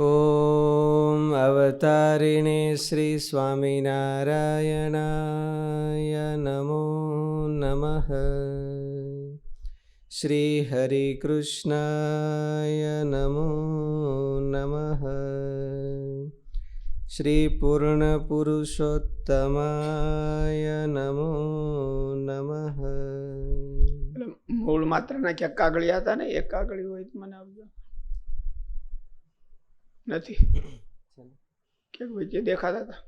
ઓમ અવતારિણે શ્રી સ્વામિનારાયણાય નમો નમઃ. શ્રી હરિકૃષ્ણાય નમો નમઃ. શ્રી પૂર્ણ પુરુષોત્તમાય નમો નમઃ. મૂળ માત્રના ક્યાંક કાગળિયા હતા ને, એક કાગળી હોય તો મને આપજો. નથી ક્યાંક વચ્ચે દેખાતા હતા.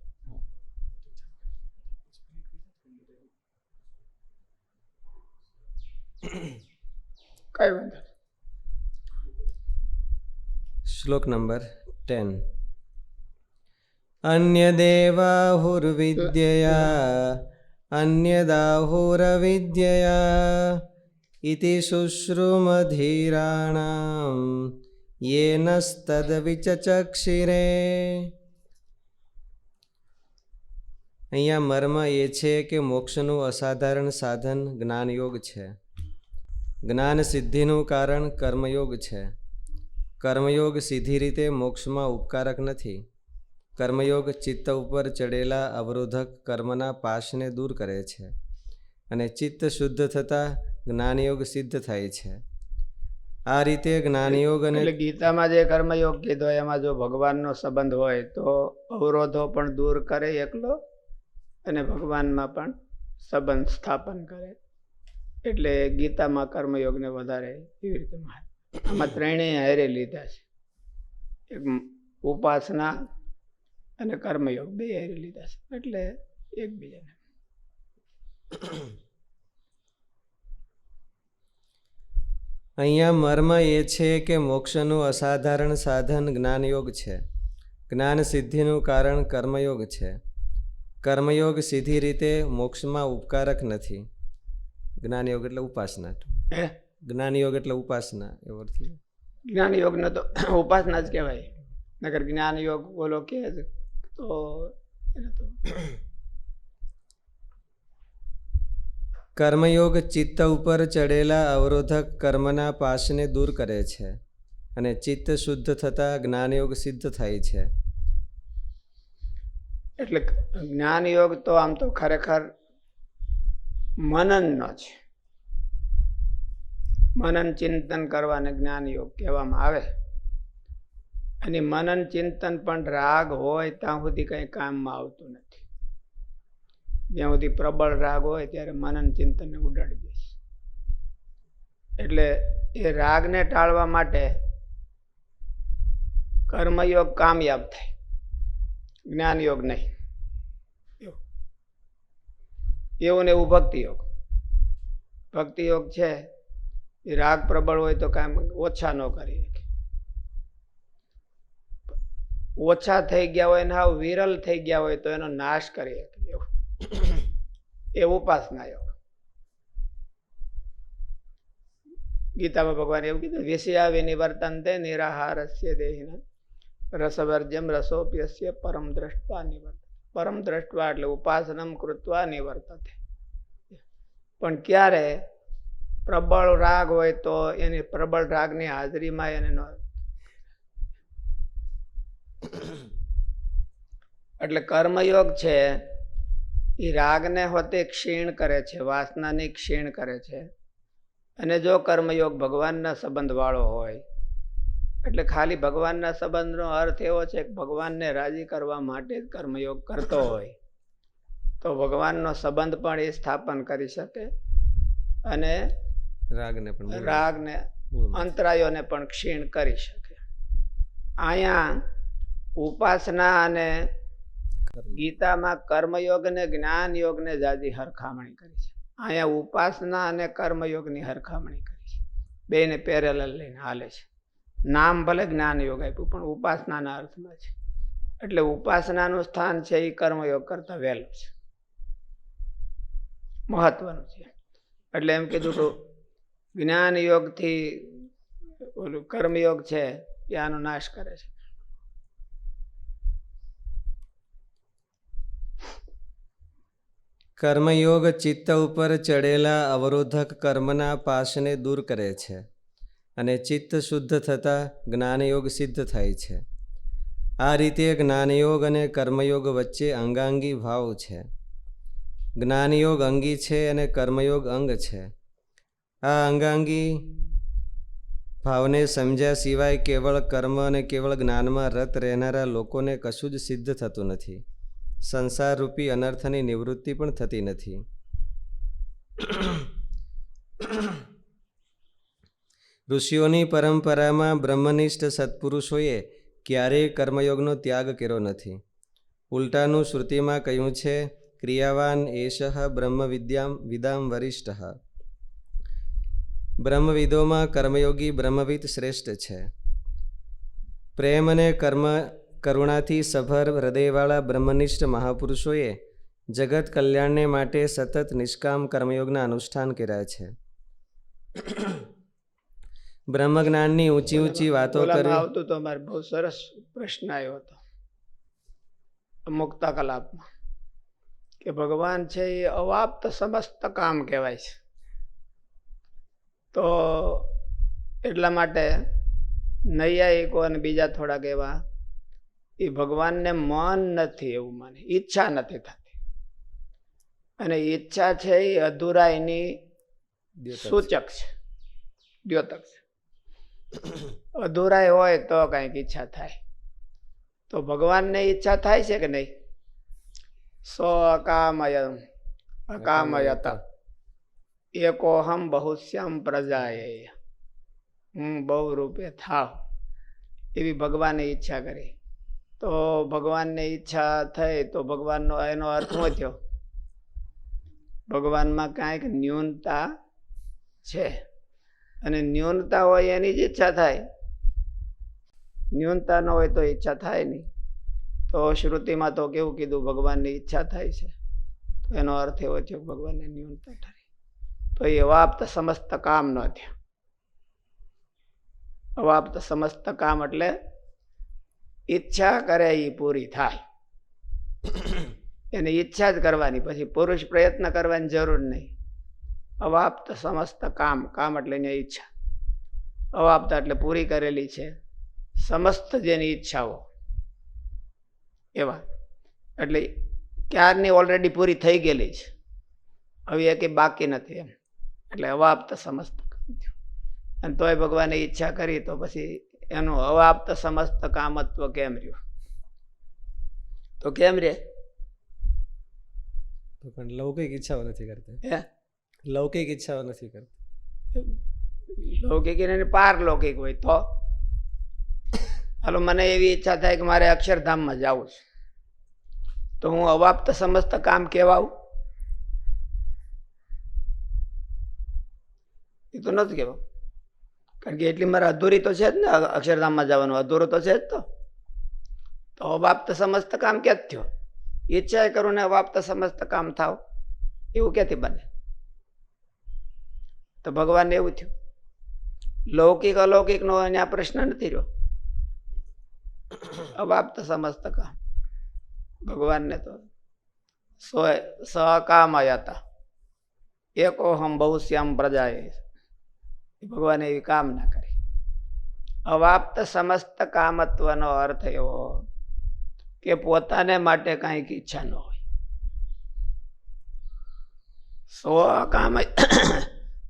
કઈ વાંધો. શ્લોક નંબર 10. અન્યદેવાહુર્વિદ્યયા અન્યદાહુરવિદ્યયા ઇતિ શુશ્રુમધીરાણામ યેનસ્તદ્વિચચક્ષિરે. અહીંયા મર્મ એ છે કે મોક્ષનું અસાધારણ સાધન જ્ઞાનયોગ છે. જ્ઞાન સિદ્ધિનું કારણ કર્મયોગ છે. કર્મયોગ સીધી રીતે મોક્ષમાં ઉપકારક નથી. કર્મયોગ ચિત્ત ઉપર ચડેલા અવરોધક કર્મના પાશને દૂર કરે છે અને ચિત્ત શુદ્ધ થતાં જ્ઞાનયોગ સિદ્ધ થાય છે. આ રીતે જ્ઞાનયોગ અને ગીતામાં જે કર્મયોગ કીધો એમાં જો ભગવાનનો સંબંધ હોય તો અવરોધો પણ દૂર કરે એકલો, અને ભગવાનમાં પણ સંબંધ સ્થાપન કરે. એટલે ગીતામાં કર્મયોગને વધારે એવી રીતે આમાં ત્રણેય હારે લીધા છે. એક ઉપાસના અને કર્મયોગ બે હારે લીધા છે, એટલે એકબીજાને. અહીંયા મર્મ એ છે કે મોક્ષનું અસાધારણ સાધન જ્ઞાનયોગ છે. જ્ઞાન સિદ્ધિનું કારણ કર્મયોગ છે. કર્મયોગ સીધી રીતે મોક્ષમાં ઉપકારક નથી. જ્ઞાનયોગ એટલે ઉપાસના. જ્ઞાનયોગ એટલે ઉપાસના એવો અર્થ. જ્ઞાનયોગને તો ઉપાસના જ કહેવાય. નગર જ્ઞાનયોગ બોલો કે તો એને તો કર્મયોગ ચિત્ત ઉપર ચડેલા અવરોધક કર્મના પાશને દૂર કરે છે અને ચિત્ત શુદ્ધ થતાં જ્ઞાનયોગ સિદ્ધ થાય છે. એટલે જ્ઞાનયોગ તો આમ તો ખરેખર મનનનો છે. મનન ચિંતન કરવાને જ્ઞાનયોગ કહેવામાં આવે. અને મનન ચિંતન પણ રાગ હોય ત્યાં સુધી કંઈ કામમાં આવતું નથી. જ્યાં સુધી પ્રબળ રાગ હોય ત્યારે મનન ચિંતનને ઉડાડી દેશે. એટલે એ રાગને ટાળવા માટે કર્મયોગ કામયાબ થાય, જ્ઞાનયોગ નહીં. એવું ને એવું ભક્તિયોગ. ભક્તિયોગ છે એ રાગ પ્રબળ હોય તો કામ ઓછા ન કરી શકે. ઓછા થઈ ગયા હોય ને હાવ વિરલ થઈ ગયા હોય તો એનો નાશ કરી શકે. એ ઉપાસના યોગ. ગીતામાં ભગવાન એવું કીધું, વિષયા વિનિવર્તન્તે નિરાહારસ્ય દેહિના રસવર્જ્યમ રસોપ્યસ્ય પરમ દ્રષ્ટવા નિવર્ત. પરમ દ્રષ્ટવા એટલે ઉપાસનમ કૃત્વા નિવર્તતે. પણ ક્યારે પ્રબળ રાગ હોય તો એની પ્રબળ રાગની હાજરીમાં એને એટલે કર્મયોગ છે એ રાગને હોતે ક્ષીણ કરે છે, વાસનાની ક્ષીણ કરે છે. અને જો કર્મયોગ ભગવાનના સંબંધ વાળો હોય, એટલે ખાલી ભગવાનના સંબંધનો અર્થ એવો છે કે ભગવાનને રાજી કરવા માટે જ કર્મયોગ કરતો હોય તો ભગવાનનો સંબંધ પણ એ સ્થાપન કરી શકે અને રાગને અંતરાયોને પણ ક્ષીણ કરી શકે. અહીંયા ઉપાસના અને ગીતામાં કર્મયોગ ને જ્ઞાન યોગ ને જાજી હરખામણી કરી છે. અહીંયા ઉપાસના અને કર્મયોગની હરખામણી કરી છે. બેને પેરેલલ લઈને હાલે છે. નામ ભલે જ્ઞાન યોગ આપ્યું પણ ઉપાસનાના અર્થમાં છે. એટલે ઉપાસનાનું સ્થાન છે એ કર્મયોગ કરતા વહેલું છે, મહત્વનું છે. એટલે એમ કીધું કે જ્ઞાન યોગથી ઓલું કર્મયોગ છે એ આનો નાશ કરે છે. કર્મયોગ ચિત્ત ઉપર ચડેલા અવરોધક કર્મના પાશને દૂર કરે છે અને ચિત્ત શુદ્ધ થતાં જ્ઞાનયોગ સિદ્ધ થાય છે. આ રીતે જ્ઞાનયોગ અને કર્મયોગ વચ્ચે અંગાંગી ભાવ છે. જ્ઞાનયોગ અંગી છે અને કર્મયોગ અંગ છે. આ અંગાંગી ભાવને સમજ્યા સિવાય કેવળ કર્મ અને કેવળ જ્ઞાનમાં રત રહેનારા લોકોને કશું જ સિદ્ધ થતું નથી. સંસારરૂપી અનર્થની નિવૃત્તિ પણ થતી નથી. ઋષિઓની પરંપરામાં બ્રહ્મનિષ્ઠ સત્પુરુષોએ ક્યારેય કર્મયોગનો ત્યાગ કર્યો નથી. ઉલટાનું શ્રુતિમાં કહ્યું છે, ક્રિયાવાન એષઃ બ્રહ્મવિદામ વરિષ્ઠ. બ્રહ્મવિદોમાં કર્મયોગી બ્રહ્મવિદ શ્રેષ્ઠ છે. પ્રેમ અને કરુણાથી સભર હૃદયવાળા બ્રહ્મનિષ્ઠ મહાપુરુષોએ જગત કલ્યાણને માટે સતત નિષ્કામ કર્મયોગના અનુષ્ઠાન કર્યા છે. બ્રહ્મજ્ઞાનની ઊંચી ઊંચી વાતો કરી આવતું તો મારે બહુ સરસ પ્રશ્ન આવ્યો હતો મુક્તા કલાપમાં કે ભગવાન છે એ અવાપ્ત સમસ્ત કામ કહેવાય છે. તો એટલા માટે નૈયાયિકો અને બીજા થોડાક એવા એ ભગવાનને મન નથી એવું માને, ઈચ્છા નથી થતી. અને ઈચ્છા છે એ અધૂરાઈની સૂચક છે, દ્યોતક છે. અધૂરાઈ હોય તો કંઈક ઈચ્છા થાય. તો ભગવાનને ઈચ્છા થાય છે કે નહીં? સો અકામયત એકોહમ બહુશ્યામ પ્રજાએ, હું બહુ રૂપે થાવ એવી ભગવાને ઈચ્છા કરી. તો ભગવાનને ઈચ્છા થઈ તો ભગવાનનો એનો અર્થ શું થયો? ભગવાનમાં કાંઈક ન્યૂનતા છે અને ન્યૂનતા હોય એની જ ઈચ્છા થાય. ન્યૂનતા ન હોય તો ઈચ્છા થાય નહીં. તો શ્રુતિમાં તો કેવું કીધું? ભગવાનની ઈચ્છા થાય છે. તો એનો અર્થ એવો થયો ભગવાનને ન્યૂનતા ઠરી. તો એ અવાપ્ત સમસ્ત કામ ન થયા. અવાપ્ત સમસ્ત કામ એટલે ઈચ્છા કરે એ પૂરી થાય. એને ઈચ્છા જ કરવાની, પછી પુરુષ પ્રયત્ન કરવાની જરૂર નહીં. અવાપ્ત સમસ્ત કામ, કામ એટલે એની ઈચ્છા. અવાપ્ત એટલે પૂરી કરેલી છે. સમસ્ત જેની ઈચ્છાઓ એવા એટલે ક્યારની ઓલરેડી પૂરી થઈ ગયેલી છે, હવે એ કંઈ બાકી નથી એમ. એટલે અવાપ્ત સમસ્ત કામ થયું. અને તોય ભગવાને ઈચ્છા કરી તો પછી એનું અવાપ્ત સમસ્ત કામત્વ કેમ રહ્યું? તો કેમ રે? પણ લૌકિક ઈચ્છાઓ નથી કરતી. હે? લૌકિક ઈચ્છાઓ નથી કરતી. લૌકિક એને પારલૌકિક હોય તો હાલો મને એવી ઈચ્છા થાય કે મારે અક્ષરધામમાં જવું છે, તો હું અવાપ્ત સમસ્ત કામ કહેવાવું? એ તો નથી કહેવાવું. કારણ કે એટલી મારે અધૂરી તો છે જ ને, અક્ષરધામમાં જવાનું અધૂરું તો છે જ. તો અવાપ્ત સમસ્ત કામ ક્યાં થયો? ઈચ્છા એ કરું ને અવાપ્ત સમસ્ત કામ થાવ એવું ક્યાંથી બને? તો ભગવાનને એવું થયું. લૌકિક અલૌકિક નો આ પ્રશ્ન નથી રહ્યો. અવાપ્ત સમસ્ત કામ ભગવાનને તો સકામયતા એકોહમ બહુશ્યામ પ્રજાએ, ભગવાને એવી કામ ના કરી. અવાપ્ત સમસ્ત કામત્વનો અર્થ એવો કે પોતાને માટે કાંઈક ઈચ્છા ન હોય.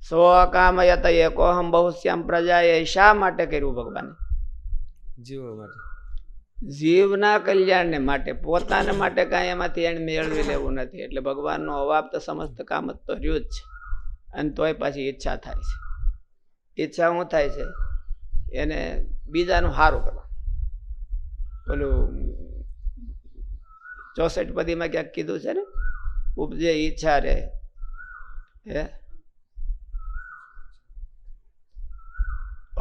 સ્વકામયત એકોહમ બહુશ્યામ પ્રજાએ શા માટે કર્યું ભગવાને? જીવો માટે, જીવના કલ્યાણને માટે. પોતાના માટે કાંઈ એમાંથી એને મેળવી લેવું નથી. એટલે ભગવાનનો અવાપ્ત સમસ્ત કામ તો રહ્યું જ છે. અને તોય પાછી ઈચ્છા થાય છે. ઈચ્છા શું થાય છે? એને બીજાનું સારું કરવા. ઓલું 64 પદીમાં ક્યાંક કીધું છે ને, ઉપજે ઈચ્છા રે હે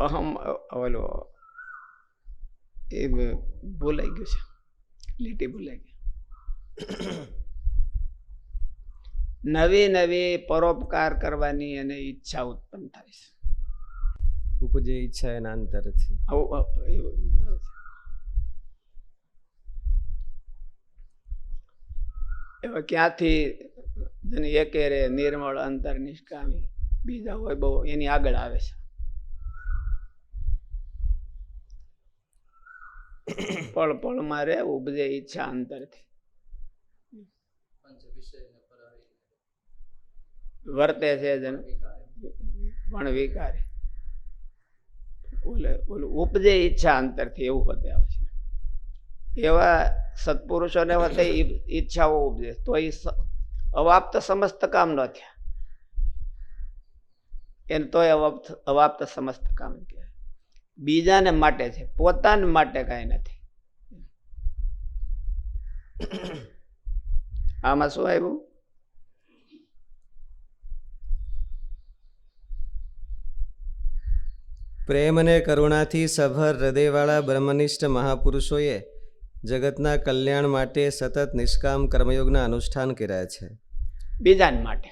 અહમ, ઓલો એ ભૂલાઈ ગયું છે, લીટી ભૂલાઈ ગઈ. નવી નવી પરોપકાર કરવાની એને ઈચ્છા ઉત્પન્ન થાય છે. ઉપજે ઈચ્છા એના અંતરથી. એવા ક્યાંથી એકે રે નિર્મળ અંતર નિષ્કામી, બીજા હોય બહુ એની આગળ આવે છે. પળ પળમાં રે ઉપજે ઈચ્છા અંતરથી. વર્તે છે જન પણ વિકારે. ઓલું ઉપજે ઈચ્છા અંતરથી એવું હોતે આવે છે. એવા સત્પુરુષોને હોતે ઈચ્છાઓ ઉપજે તો એ અવાપ્ત સમસ્ત કામ ન થયા. એને તોય અવાપ્ત સમસ્ત કામ કહેવાય. બીજાને માટે છે, પોતાને માટે કાંઈ નથી. આમાં શું આવ્યું? પ્રેમ અને કરુણાથી સભર હૃદયવાળા બ્રહ્મનિષ્ઠ મહાપુરુષોએ જગતના કલ્યાણ માટે સતત નિષ્કામ કર્મયોગના અનુષ્ઠાન કર્યા છે. બીજાને માટે,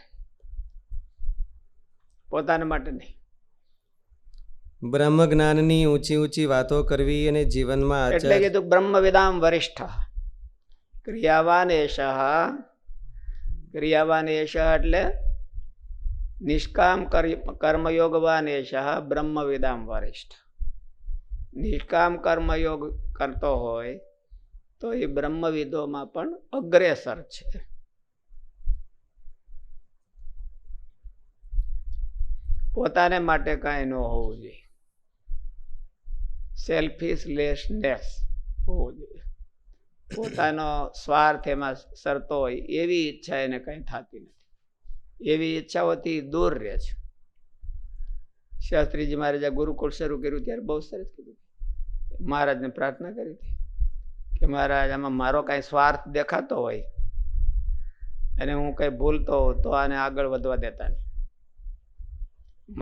પોતાના માટે નહીં. બ્રહ્મ જ્ઞાનની ઊંચી ઊંચી વાતો કરવી અને જીવનમાં એટલે કીધું બ્રહ્મ વિદામ વરિષ્ઠ ક્રિયાવાન એશ. ક્રિયાવાન એશ એટલે નિષ્કામ કર્મયોગવાન એશ બ્રહ્મ વિદામ વરિષ્ઠ. નિષ્કામ કર્મયોગ કરતો હોય તો એ બ્રહ્મવિદોમાં પણ અગ્રેસર છે. પોતાને માટે કાંઈ ન હોવું જોઈએ. સેલ્ફિશલેસનેસ હોવું જોઈએ. પોતાનો સ્વાર્થ એમાં સરતો હોય એવી ઈચ્છા એને કંઈ થતી નથી. એવી ઈચ્છાઓથી દૂર રહે છે. શાસ્ત્રીજી મહારાજે ગુરુકુળ શરૂ કર્યું ત્યારે બહુ સરસ કીધું. મહારાજને પ્રાર્થના કરી હતી કે મહારાજ આમાં મારો કાંઈ સ્વાર્થ દેખાતો હોય અને હું કંઈ ભૂલતો હોઉં તો આને આગળ વધવા દેતા નહીં.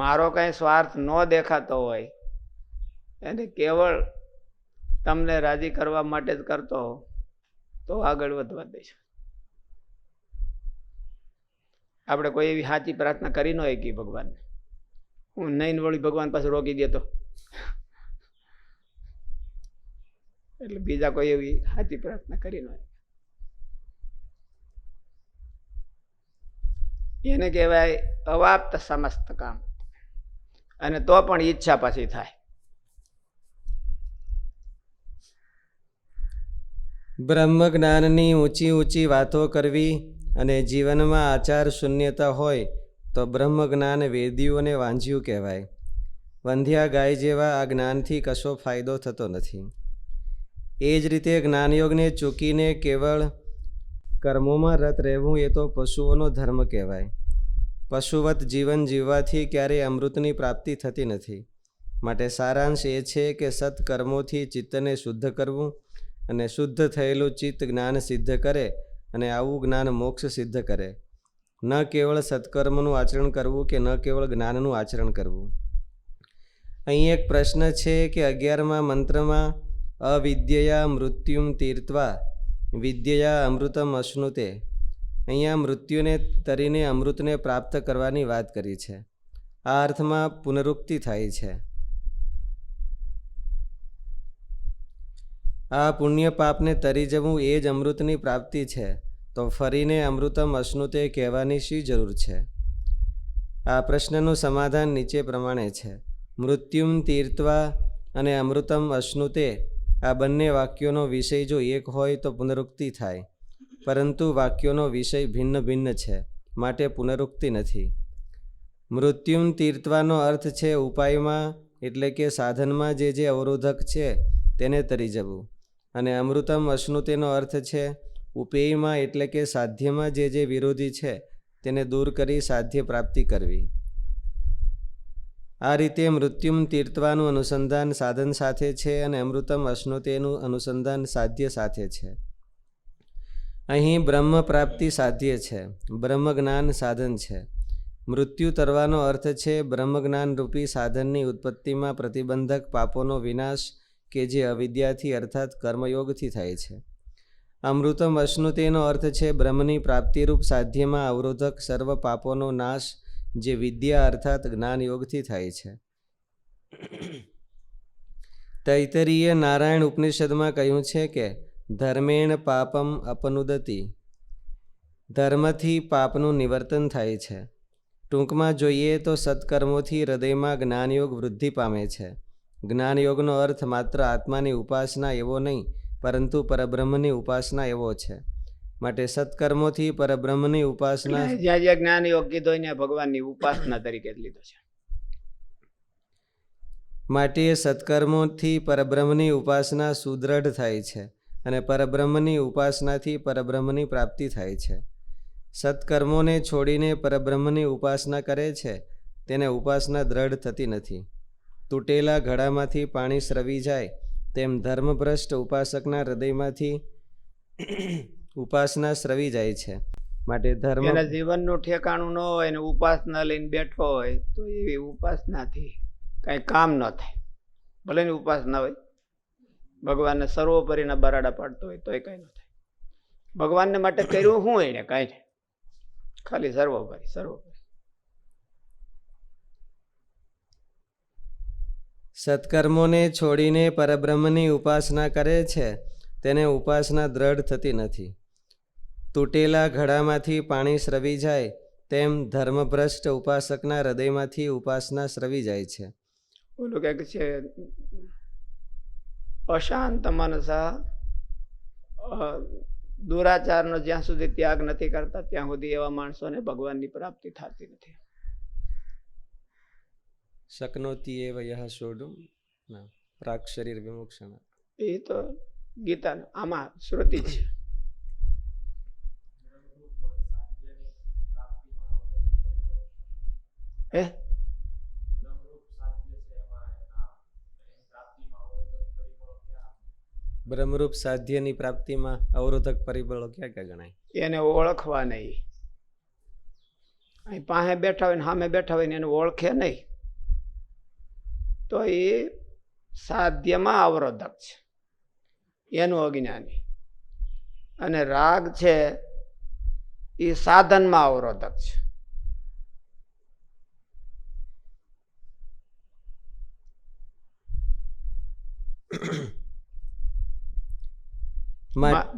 મારો કાંઈ સ્વાર્થ ન દેખાતો હોય અને કેવળ તમને રાજી કરવા માટે જ કરતો હોઉં તો આગળ વધવા દઈશું. આપણે કોઈ એવી સાચી પ્રાર્થના કરી ન હોય કે ભગવાનને હું નહીં વળી ભગવાન પાસે રોકી દેતો, એટલે બીજા કોઈ એવી સાચી પ્રાર્થના કરી ન હોય. એને કહેવાય અવાપ્ત સમસ્ત કામ. અને તો પણ ઈચ્છા પછી થાય. બ્રહ્મ જ્ઞાનની ઊંચી ઊંચી વાતો કરવી અને જીવનમાં આચાર શૂન્યતા હોય તો બ્રહ્મ જ્ઞાન વેદ્યું અને વાંઝ્યું કહેવાય. વંધ્યા ગાય જેવા આ જ્ઞાનથી કશો ફાયદો થતો નથી. એ જ રીતે જ્ઞાનયોગને ચૂકીને કેવળ કર્મોમાં રત રહેવું એ તો પશુઓનો ધર્મ કહેવાય. પશુવત જીવન જીવવાથી ક્યારેય અમૃતની પ્રાપ્તિ થતી નથી. માટે સારાંશ એ છે કે સત્કર્મોથી ચિત્તને શુદ્ધ કરવું અને શુદ્ધ થયેલું ચિત્ત જ્ઞાન સિદ્ધ કરે અને આવું જ્ઞાન મોક્ષ સિદ્ધ કરે. ન કેવળ સત્કર્મનું આચરણ કરવું કે ન કેવળ જ્ઞાનનું આચરણ કરવું. અહીં એક પ્રશ્ન છે કે 11મા મંત્રમાં અવિદ્યયા મૃત્યુમ તીર્ત્વા વિદ્યયા અમૃતમ અશ્નુતે. અહીંયા મૃત્યુને તરીને અમૃતને પ્રાપ્ત કરવાની વાત કરી છે. આ અર્થમાં પુનરુક્તિ થાય છે. આ પુણ્ય પાપને તરી જવું એ જ અમૃતની પ્રાપ્તિ છે. તો ફરીને અમૃતમ અશ્નુતે કહેવાની શી જરૂર છે? આ પ્રશ્નનું સમાધાન નીચે પ્રમાણે છે. મૃત્યુમ તીર્ત્વા અને અમૃતમ અશ્નુતે આ બંને વાક્યોનો વિષય જો એક હોય તો પુનરુક્તિ થાય, પરંતુ વાક્યોનો વિષય ભિન્ન ભિન્ન છે, માટે પુનરુક્તિ નથી. મૃત્યુમ તીર્ત્વાનો અર્થ છે ઉપાયમાં એટલે કે સાધનમાં જે અવરોધક છે તેને તરી જવું, અને અમૃતમ અશ્નુતેનો અર્થ છે ઉપેયમાં એટલે કે સાધ્યમાં જે વિરોધી છે તેને દૂર કરી સાધ્ય પ્રાપ્તિ કરવી. આ રીતે મૃત્યુમ તીર્ત્વાનું અનુસંધાન સાધન સાથે છે અને અમૃતમ અશ્નુતેનું અનુસંધાન સાધ્ય સાથે છે. અહીં બ્રહ્મ પ્રાપ્તિ સાધ્ય છે, બ્રહ્મ જ્ઞાન સાધન છે. મૃત્યુ તરવાનો અર્થ છે બ્રહ્મ જ્ઞાન રૂપી સાધનની ઉત્પત્તિમાં પ્રતિબંધક પાપોનો વિનાશ કે જે અવિદ્યાથી અર્થાત કર્મયોગથી થાય છે. અમૃતમ અશ્નુતેનો અર્થ છે બ્રહ્મની પ્રાપ્તિરૂપ સાધ્યમાં અવરોધક સર્વ પાપોનો નાશ જે વિદ્યા અર્થાત જ્ઞાન યોગથી થાય છે. તૈતરીય નારાયણ ઉપનિષદમાં કહ્યું છે કે ધર્મેણ પાપમ અપનુદતિ. ધર્મથી પાપનું નિવર્તન થાય છે. ટૂંકમાં જોઈએ તો સત્કર્મોથી હૃદયમાં જ્ઞાનયોગ વૃદ્ધિ પામે છે જ્ઞાનયોગનો અર્થ માત્ર આત્માની ઉપાસના એવો નહીં, પરંતુ પરબ્રહ્મની ઉપાસના એવો છે. માટે સત્કર્મોથી પરબ્રહ્મની ઉપાસના, જ્યાં જ્યાં જ્ઞાન યોગ કીધો એને ભગવાનની ઉપાસના તરીકે જ લીધો છે. માટે સત્કર્મોથી પરબ્રહ્મની ઉપાસના સુદૃઢ થાય છે અને પરબ્રહ્મની ઉપાસનાથી પરબ્રહ્મની પ્રાપ્તિ થાય છે. સત્કર્મોને છોડીને પરબ્રહ્મની ઉપાસના કરે છે તેને ઉપાસના દ્રઢ થતી નથી. તૂટેલા ઘડામાંથી પાણી સ્રવી જાય તેમ ધર્મભ્રષ્ટ ઉપાસકના હૃદયમાંથી ઉપાસના સ્રવી જાય છે. માટે ધર્મ એના જીવનનું ઠેકાણું ન હોય ને ઉપાસના લઈને બેઠો હોય તો એવી ઉપાસનાથી કઈ કામ ન થાય. ભલે ની ઉપાસના હોય, ભગવાનને સર્વોપરીના બરાડા પાડતો હોય તોય કઈ ન થાય. ભગવાનને માટે કર્યું શું એને કઈ નહીં, ખાલી સર્વોપરી સર્વોપરી. સત્કર્મોને છોડીને પરબ્રહ્મની ઉપાસના કરે છે તેને ઉપાસના દ્રઢ થતી નથી. તૂટેલા ઘડામાંથી પાણી સ્રવી જાય તેમ ધર્મભ્રષ્ટ ઉપાસકના હૃદયમાંથી ઉપાસના સ્રવી જાય છે. ઓલું કંઈક છે, અશાંત મનસા દુરાચારનો જ્યાં સુધી ત્યાગ નથી કરતા ત્યાં સુધી એવા માણસોને ભગવાનની પ્રાપ્તિ થતી નથી. શક્નોતિ એવ યહ સોઢું પ્રાક શરીર વિમોક્ષણ. એ તો ગીતા આમાં શ્રુતિ છે. હે બ્રહ્મરૂપ સાધ્યની પ્રાપ્તિમાં અવરોધક પરિબળો ક્યાં ક્યાં ગણાય? એને ઓળખવા નહીં. અહીં પાસે બેઠા હોય ને સામે બેઠા હોય ને એને ઓળખે નહીં તો એ સાધ્યમાં અવરોધક છે, એનું અજ્ઞાની. અને રાગ છે એ સાધનમાં અવરોધક છે.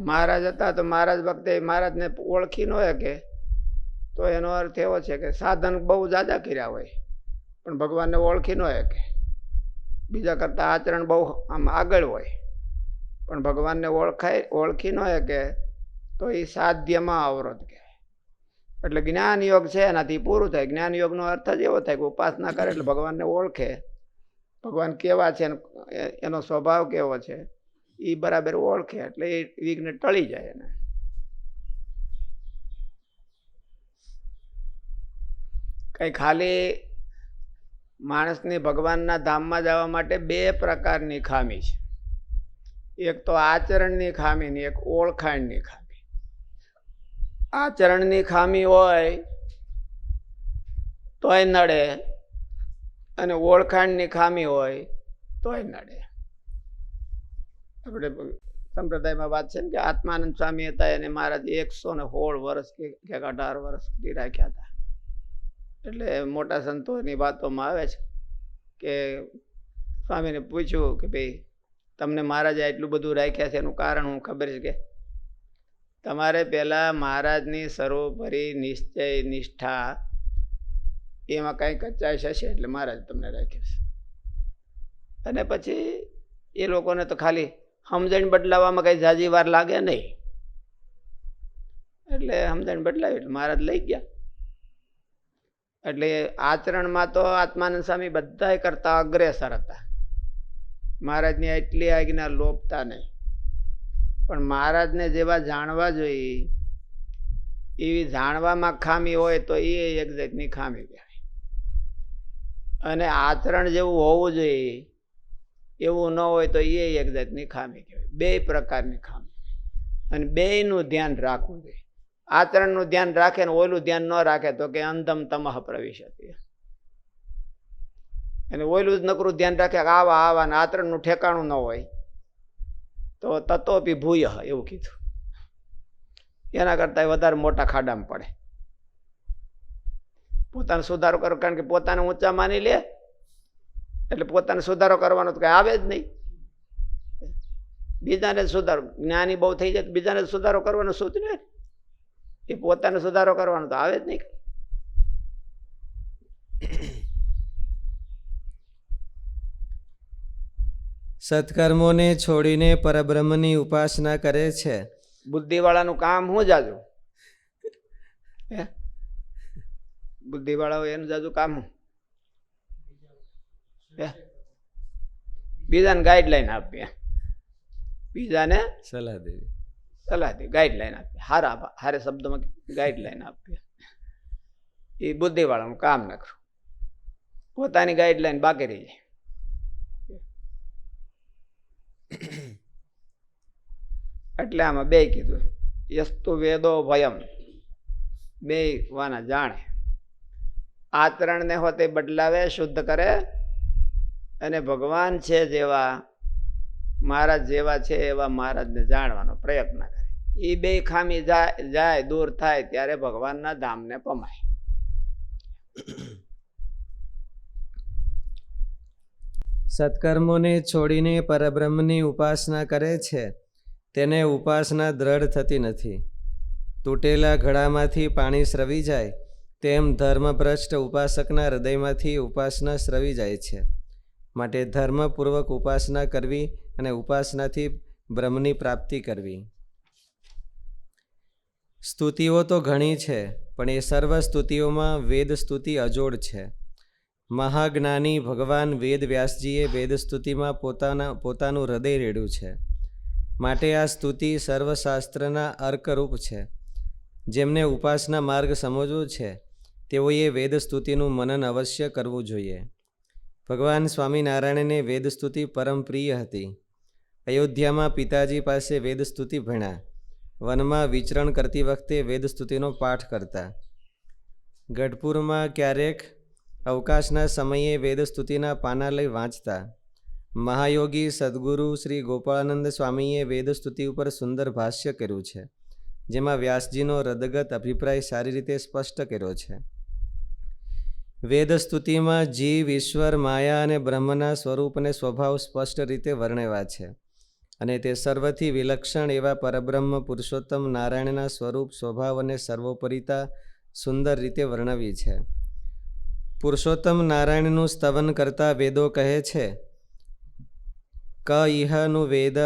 મહારાજ હતા તો મહારાજ વખતે મહારાજને ઓળખી ન શકે તો એનો અર્થ એવો છે કે સાધન બહુ જાજા કર્યા હોય પણ ભગવાનને ઓળખી ન શકે. બીજા કરતા આચરણ બહુ આમ આગળ હોય પણ ભગવાનને ઓળખી ન શકે તો એ સાધ્યમાં અવરોધ કહેવાય. એટલે જ્ઞાન યોગ છે એનાથી પૂરું થાય. જ્ઞાન યોગનો અર્થ જ એવો થાય કે ઉપાસના કરે એટલે ભગવાનને ઓળખે, ભગવાન કેવા છે એનો સ્વભાવ કેવો છે એ બરાબર ઓળખે એટલે એ વિઘ્ન ટળી જાય. એને કઈ ખાલી માણસની ભગવાનના ધામમાં જવા માટે બે પ્રકારની ખામી છે. એક તો આચરણની ખામી ને એક ઓળખાણની ખામી. આચરણની ખામી હોય તોય નડે અને ઓળખાણની ખામી હોય તોય નડે. આપણે સંપ્રદાયમાં વાત છે ને કે આત્માનંદ સ્વામી હતા એને મહારાજ 116 વર્ષ કે 18 વર્ષ સુધી રાખ્યા હતા. એટલે મોટા સંતોની વાતોમાં આવે છે કે સ્વામીને પૂછ્યું કે ભાઈ તમને મહારાજે એટલું બધું રાખ્યા છે એનું કારણ હું ખબર છે કે તમારે પહેલાં મહારાજની સર્વોપરી નિશ્ચય નિષ્ઠા એમાં કંઈ કચાશ હશે એટલે મહારાજ તમને રાખ્યા છે. અને પછી એ લોકોને તો ખાલી સમજણ બદલાવામાં કંઈ ઝાઝી વાર લાગે નહીં એટલે સમજણ બદલાવી એટલે મહારાજ લઈ ગયા. એટલે આચરણમાં તો આત્માનંદ સ્વામી બધા કરતા અગ્રેસર હતા. મહારાજની એટલી આજ્ઞા લોપતા નહીં પણ મહારાજને જેવા જાણવા જોઈએ એવી જાણવામાં ખામી હોય તો એ એક જાતની ખામી કહેવાય. અને આચરણ જેવું હોવું જોઈએ એવું ન હોય તો એ એક જાતની ખામી કહેવાય. બે પ્રકારની ખામી અને બેયનું ધ્યાન રાખવું જોઈએ. આચરણનું ધ્યાન રાખે ને ઓયલું ધ્યાન ન રાખે તો કે અંધમ તમહ પ્રવિશતિ. અને ઓયલું જ નકરું ધ્યાન રાખે કે આવા આવા ને આચરણનું ઠેકાણું ન હોય તો તતોપી ભૂય એવું કીધું. એના કરતાં વધારે મોટા ખાડામાં પડે. પોતાનો સુધારો કરો કારણ કે પોતાને ઊંચા માની લે એટલે પોતાને સુધારો કરવાનો તો કઈ આવે જ નહીં. બીજાને સુધારો જ્ઞાની બહુ થઈ જાય બીજાને સુધારો કરવાનો શું જ નહીં. એ પોતાને સુધારો કરવાનો તો આવે જ નહીં. સત્કર્મોને છોડીને પરબ્રહ્મની ઉપાસના કરે છે. બુદ્ધિવાળાનું કામ શું જાજુ? હે? બુદ્ધિવાળાઓ એનું જાજુ કામ શું? હે? બીજાને ગાઈડલાઈન આપીએ, બીજાને સલાહ દેવી, સલાહ દે, ગાઈડલાઈન આપીએ, હારે શબ્દમાં ગાઈડલાઈન આપીએ. એ બુદ્ધિવાળાનું કામ ન કરું, પોતાની ગાઈડલાઈન બાકી રહી જાય. એટલે આમાં બે કીધું, યસ્તુ વેદો ભયમ, બે વાના જાણે. આચરણને હોતે બદલાવે, શુદ્ધ કરે, અને ભગવાન છે જેવા, મહારાજ જેવા છે એવા મહારાજને જાણવાનો પ્રયત્ન કરે. એ બે ખામી જાય દૂર થાય ત્યારે ભગવાનના ધામને પમાય. સત્કર્મોને છોડીને પરબ્રહ્મની ઉપાસના કરે છે તેને ઉપાસના દ્રઢ થતી નથી. તૂટેલા ઘડામાંથી પાણી સ્રવી જાય તેમ ધર્મભ્રષ્ટ ઉપાસકના હૃદયમાંથી ઉપાસના સ્રવી જાય છે. માટે ધર્મપૂર્વક ઉપાસના કરવી અને ઉપાસનાથી બ્રહ્મની પ્રાપ્તિ કરવી. સ્તુતિઓ તો ઘણી છે, પણ એ સર્વ સ્તુતિઓમાં વેદ સ્તુતિ અજોડ છે. મહાજ્ઞાની ભગવાન વેદ વ્યાસજીએ વેદ સ્તુતિમાં પોતાનું હૃદય રેડ્યું છે. માટે આ સ્તુતિ સર્વશાસ્ત્રના અર્કરૂપ છે. જેમને ઉપાસના માર્ગ સમજવો છે તેઓએ વેદ સ્તુતિનું મનન અવશ્ય કરવું જોઈએ. ભગવાન સ્વામિનારાયણને વેદ સ્તુતિ પરમ પ્રિય હતી. અયોધ્યામાં પિતાજી પાસે વેદ સ્તુતિ ભણ્યા. વનમાં વિચરણ કરતી વખતે વેદ સ્તુતિનો પાઠ કરતા. ગઢપુરમાં ક્યારેક અવકાશના સમયે વેદ સ્તુતિના પાના લઈ વાંચતા. મહાયોગી સદગુરુ શ્રી ગોપાળાનંદ સ્વામીએ વેદ સ્તુતિ ઉપર સુંદર ભાષ્ય કર્યું છે, જેમાં વ્યાસજીનો હૃદગત અભિપ્રાય સારી રીતે સ્પષ્ટ કર્યો છે. વેદ સ્તુતિમાં જીવ, ઈશ્વર, માયા અને બ્રહ્મના સ્વરૂપ અને સ્વભાવ સ્પષ્ટ રીતે વર્ણવ્યા છે, અને તે સર્વથી વિલક્ષણ એવા પરબ્રહ્મ પુરુષોત્તમ નારાયણના સ્વરૂપ, સ્વભાવ અને સર્વોપરિતા સુંદર રીતે વર્ણવી છે. પુરુષોત્તમ નારાયણનું સ્તવન કરતા વેદો કહે છે, ક ઇહનું વેદ